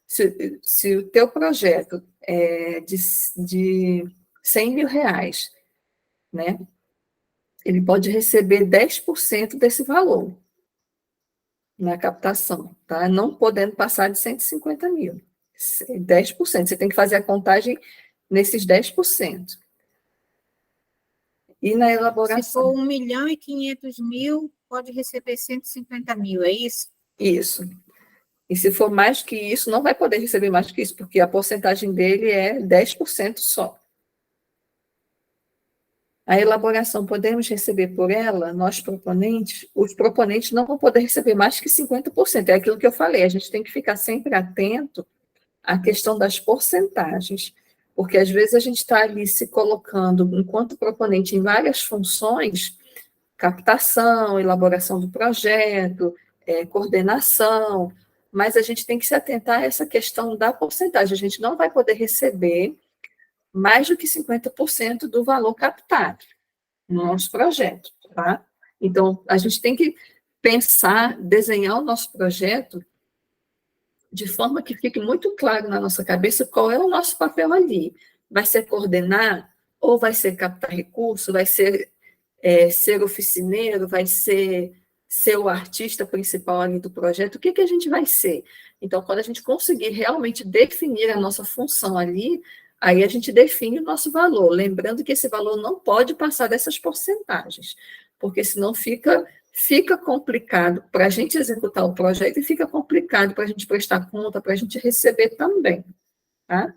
se o teu projeto é de 100 mil reais, né? Ele pode receber 10% desse valor na captação, tá? Não podendo passar de 150 mil. 10%. Você tem que fazer a contagem nesses 10%. E na Se elaboração. for 1.500.000, pode receber 150 mil, é isso? Isso. E se for mais que isso, não vai poder receber mais que isso, porque a porcentagem dele é 10% só. A elaboração, podemos receber por ela, nós proponentes, os proponentes não vão poder receber mais que 50%. É aquilo que eu falei, a gente tem que ficar sempre atento à questão das porcentagens, porque às vezes a gente está ali se colocando, enquanto proponente, em várias funções, captação, elaboração do projeto, coordenação, mas a gente tem que se atentar a essa questão da porcentagem. A gente não vai poder receber mais do que 50% do valor captado no nosso projeto, tá? Então, a gente tem que pensar, desenhar o nosso projeto de forma que fique muito claro na nossa cabeça qual é o nosso papel ali. Vai ser coordenar ou vai ser captar recurso, vai ser ser oficineiro, vai ser o artista principal ali do projeto, o que a gente vai ser? Então, quando a gente conseguir realmente definir a nossa função ali, aí a gente define o nosso valor, lembrando que esse valor não pode passar dessas porcentagens, porque senão fica complicado para a gente executar o projeto e fica complicado para a gente prestar conta, para a gente receber também, tá?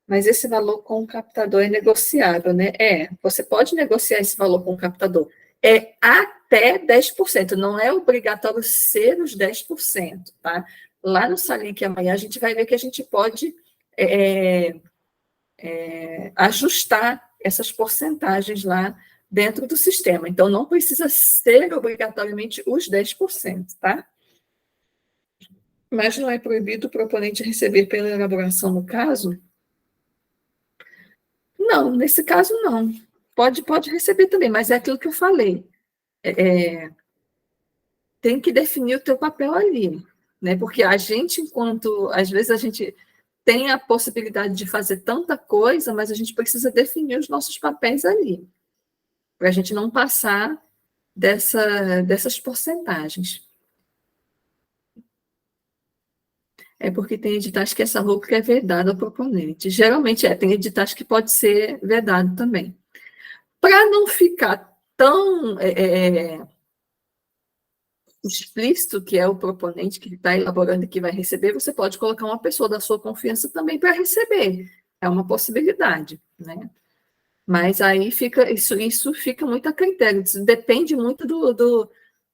Mas esse valor com o captador é negociável, né? Você pode negociar esse valor com o captador. É até 10%, não é obrigatório ser os 10%, tá? Lá no Salink amanhã a gente vai ver que a gente pode ajustar essas porcentagens lá dentro do sistema. Então, não precisa ser obrigatoriamente os 10%, tá? Mas não é proibido o proponente receber pela elaboração no caso? Não, nesse caso não. Pode receber também, mas é aquilo que eu falei. Tem que definir o teu papel ali, né? Porque a gente, às vezes a gente tem a possibilidade de fazer tanta coisa, mas a gente precisa definir os nossos papéis ali, para a gente não passar dessas porcentagens. É porque tem editais que essa roupa é vedada ao proponente. Geralmente tem editais que pode ser vedado também. Para não ficar tão explícito que é o proponente que está elaborando e que vai receber, você pode colocar uma pessoa da sua confiança também para receber. É uma possibilidade, né? Mas aí isso fica muito a critério, depende muito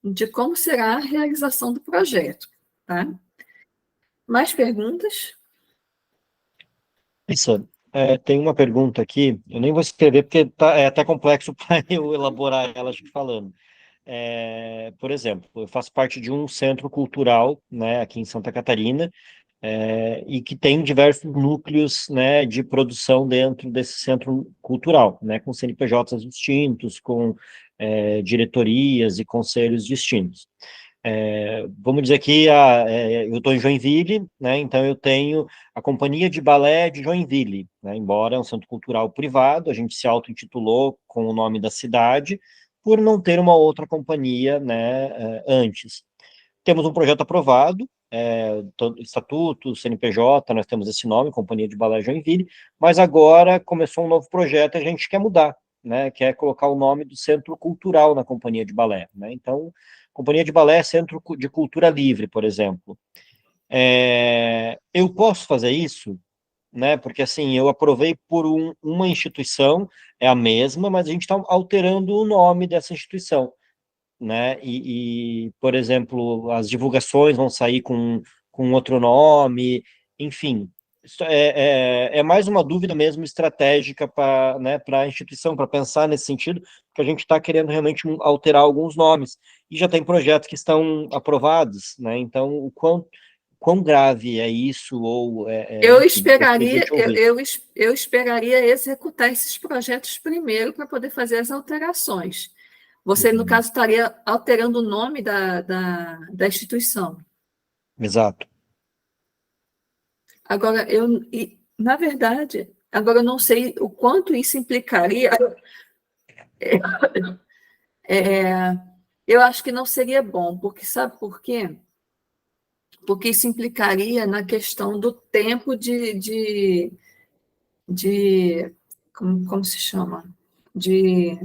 de como será a realização do projeto, tá? Mais perguntas? Isso. Tem uma pergunta aqui, eu nem vou escrever porque é até complexo para eu elaborar ela, acho que falando. por exemplo, eu faço parte de um centro cultural, né, aqui em Santa Catarina, e que tem diversos núcleos, né, de produção dentro desse centro cultural, né, com CNPJs distintos, com diretorias e conselhos distintos. Vamos dizer que eu estou em Joinville, né, então eu tenho a Companhia de Balé de Joinville, né, embora é um centro cultural privado, a gente se auto-intitulou com o nome da cidade, por não ter uma outra companhia, né, antes. Temos um projeto aprovado, Estatuto, CNPJ, nós temos esse nome, Companhia de Balé Joinville, mas agora começou um novo projeto e a gente quer mudar, né, quer colocar o nome do Centro Cultural na Companhia de Balé, né, então, Companhia de Balé é Centro de Cultura Livre, por exemplo. Eu posso fazer isso, né, porque assim, eu aprovei por uma instituição, é a mesma, mas a gente está alterando o nome dessa instituição, né? Por exemplo, as divulgações vão sair com outro nome, enfim. Isso é mais uma dúvida mesmo estratégica para, né, para a instituição, para pensar nesse sentido, que a gente está querendo realmente alterar alguns nomes. E já tem projetos que estão aprovados, né? Então, quão grave é isso, ou Eu enfim, gostaria de esperaria, te ouvir. eu esperaria executar esses projetos primeiro para poder fazer as alterações. Você, no Uhum. caso, estaria alterando o nome da instituição. Exato. Agora, na verdade, agora eu não sei o quanto isso implicaria. Eu acho que não seria bom, porque sabe por quê? Porque isso implicaria na questão do tempo como se chama? De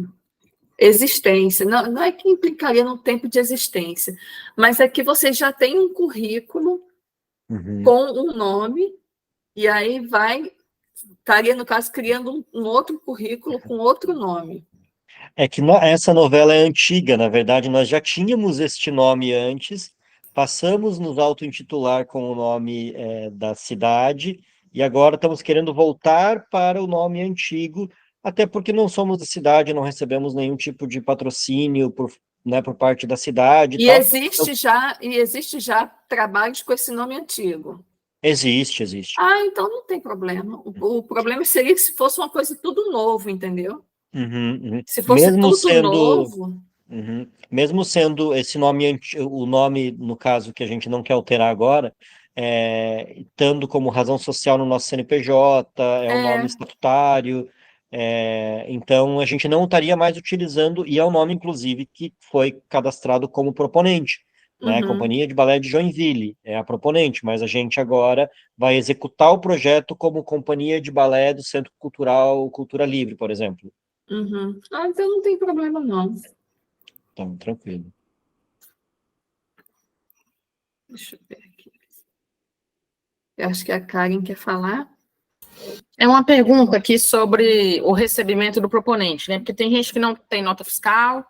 existência. Não, não é que implicaria no tempo de existência, mas é que você já tem um currículo Uhum. com um nome, e aí estaria, no caso, criando um outro currículo com outro nome. É que essa novela é antiga, na verdade, nós já tínhamos este nome antes, passamos nos auto-intitular com o nome da cidade, e agora estamos querendo voltar para o nome antigo, até porque não somos da cidade, não recebemos nenhum tipo de patrocínio né, por parte da cidade e E tal. existe já trabalhos com esse nome antigo. Existe. Ah, então não tem problema. O problema seria se fosse uma coisa tudo novo, entendeu? Uhum. Se fosse Mesmo tudo sendo novo, Uhum. Mesmo sendo esse nome, o nome, no caso, que a gente não quer alterar agora, estando como razão social no nosso CNPJ, é um nome é. estatutário, então a gente não estaria mais utilizando, e é o nome, inclusive, que foi cadastrado como proponente, né? Uhum, Companhia de Balé de Joinville é a proponente, mas a gente agora vai executar o projeto como Companhia de Balé do Centro Cultural Cultura Livre, por exemplo. uhum. Ah, então não tem problema, não. Então, tranquilo. Deixa eu ver aqui. Eu acho que a Karen quer falar. É uma pergunta aqui sobre o recebimento do proponente, né? Porque tem gente que não tem nota fiscal.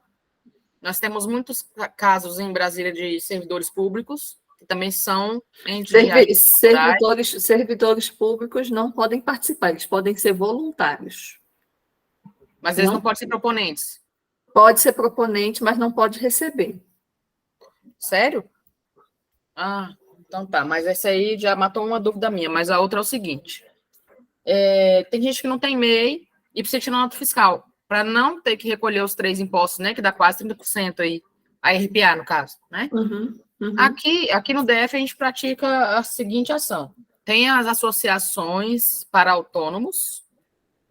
Nós temos muitos casos em Brasília de servidores públicos, que também são entes de Servidores públicos não podem participar, eles podem ser voluntários. mas eles não Não podem ser proponentes. pode ser proponente, mas não pode receber. Sério? Ah, então tá. Mas essa aí já matou uma dúvida minha. Mas a outra é o seguinte. Tem gente que não tem MEI e precisa tirar nota fiscal, para não ter que recolher os 3 impostos, né? Que dá quase 30% aí. A RPA, no caso, né? Uhum, uhum. Aqui no DF a gente pratica a seguinte ação. Tem as associações para autônomos,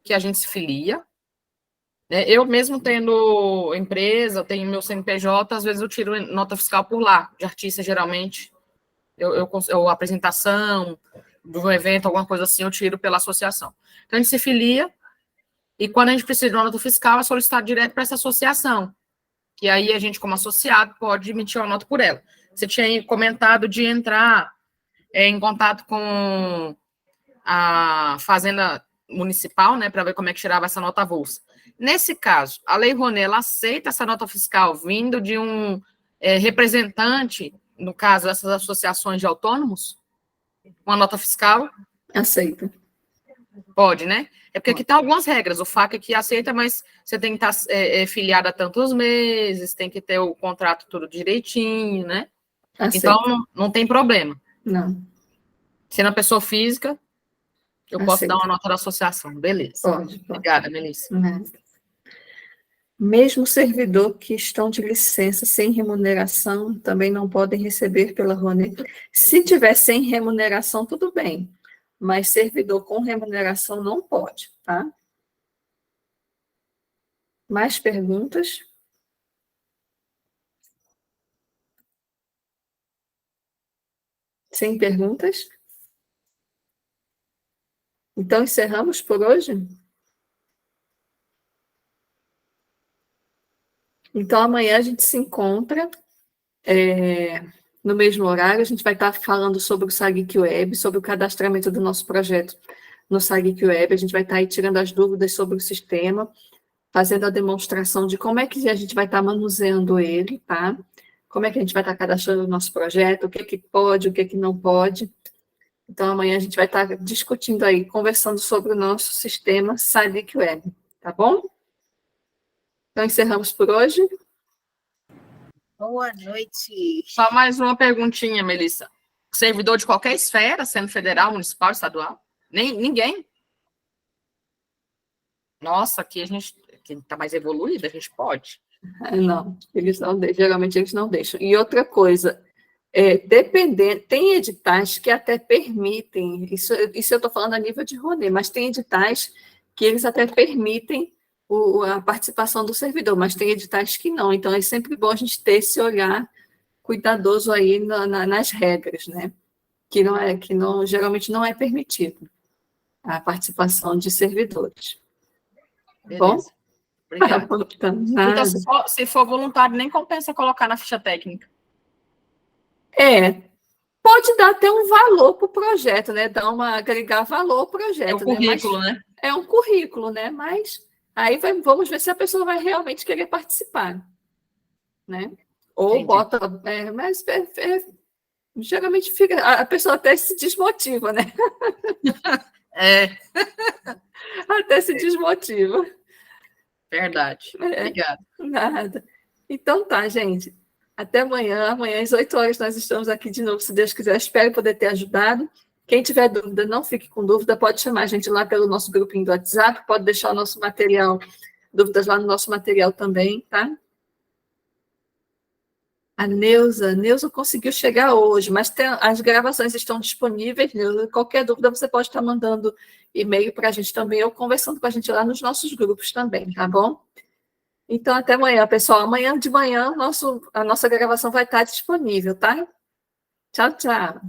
que a gente se filia. Né? Eu mesmo tendo empresa, eu tenho meu CNPJ, às vezes eu tiro nota fiscal por lá, de artista, geralmente. Eu apresentação de um evento, alguma coisa assim, eu tiro pela associação. Então, a gente se filia, e quando a gente precisa de uma nota fiscal, é solicitado direto para essa associação. Que aí a gente, como associado, pode emitir uma nota por ela. Você tinha comentado de entrar em contato com a Fazenda Municipal, né, para ver como é que tirava essa nota avulsa. Nesse caso, a Lei Rouanet, ela aceita essa nota fiscal vindo de um representante, no caso, dessas associações de autônomos? Uma nota fiscal? Aceita. Pode, né? É porque aqui tem algumas regras. O FAC aqui aceita, mas você tem que estar filiado a tantos meses, tem que ter o contrato tudo direitinho, né? Aceito. Então, não tem problema. Não, Sendo a pessoa física, eu posso aceito. dar uma nota da associação. Beleza. Pode. Obrigada, Melissa. Né? Mesmo servidor que estão de licença sem remuneração também não podem receber pela Rouanet. Se tiver sem remuneração, tudo bem, mas servidor com remuneração não pode, tá? Mais perguntas? Sem perguntas? Então, encerramos por hoje? Então, amanhã a gente se encontra no mesmo horário. A gente vai estar falando sobre o SAGIC Web, sobre o cadastramento do nosso projeto no SAGIC Web. A gente vai estar aí tirando as dúvidas sobre o sistema, fazendo a demonstração de como é que a gente vai estar manuseando ele, tá? Como é que a gente vai estar cadastrando o nosso projeto, o que pode, o que não pode. Então, amanhã a gente vai estar discutindo aí, conversando sobre o nosso sistema SAGIC Web, tá bom? Então, encerramos por hoje. Boa noite. Só mais uma perguntinha, Melissa. Servidor de qualquer esfera, sendo federal, municipal, estadual? Ninguém? Nossa, aqui a gente está mais evoluído, a gente pode. Não, eles não deixam, geralmente eles não deixam. E outra coisa, dependendo, tem editais que até permitem, isso eu estou falando a nível de Rouanet, mas tem editais que eles até permitem a participação do servidor, mas tem editais que não. Então, é sempre bom a gente ter esse olhar cuidadoso aí nas regras, né? Que geralmente não é permitido a participação de servidores. Beleza. Bom? Obrigada. Nada. Então, se for voluntário, nem compensa colocar na ficha técnica. Pode dar até um valor para o projeto, né? Agregar valor ao projeto. É um currículo, né? É um currículo, né? Mas aí vamos ver se a pessoa vai realmente querer participar, né? Ou Entendi. bota... mas geralmente a pessoa até se desmotiva, né? Até se desmotiva. Verdade. Obrigada. Nada. Então tá, gente. Até amanhã. Amanhã às 8 horas nós estamos aqui de novo, se Deus quiser. Espero poder ter ajudado. Quem tiver dúvida, não fique com dúvida, pode chamar a gente lá pelo nosso grupinho do WhatsApp, pode deixar o nosso material, dúvidas lá no nosso material também, tá? A Neuza conseguiu chegar hoje, mas as gravações estão disponíveis, Neuza. Qualquer dúvida você pode estar mandando e-mail para a gente também, ou conversando com a gente lá nos nossos grupos também, tá bom? Então, até amanhã, pessoal. Amanhã de manhã, a nossa gravação vai estar disponível, tá? Tchau, tchau.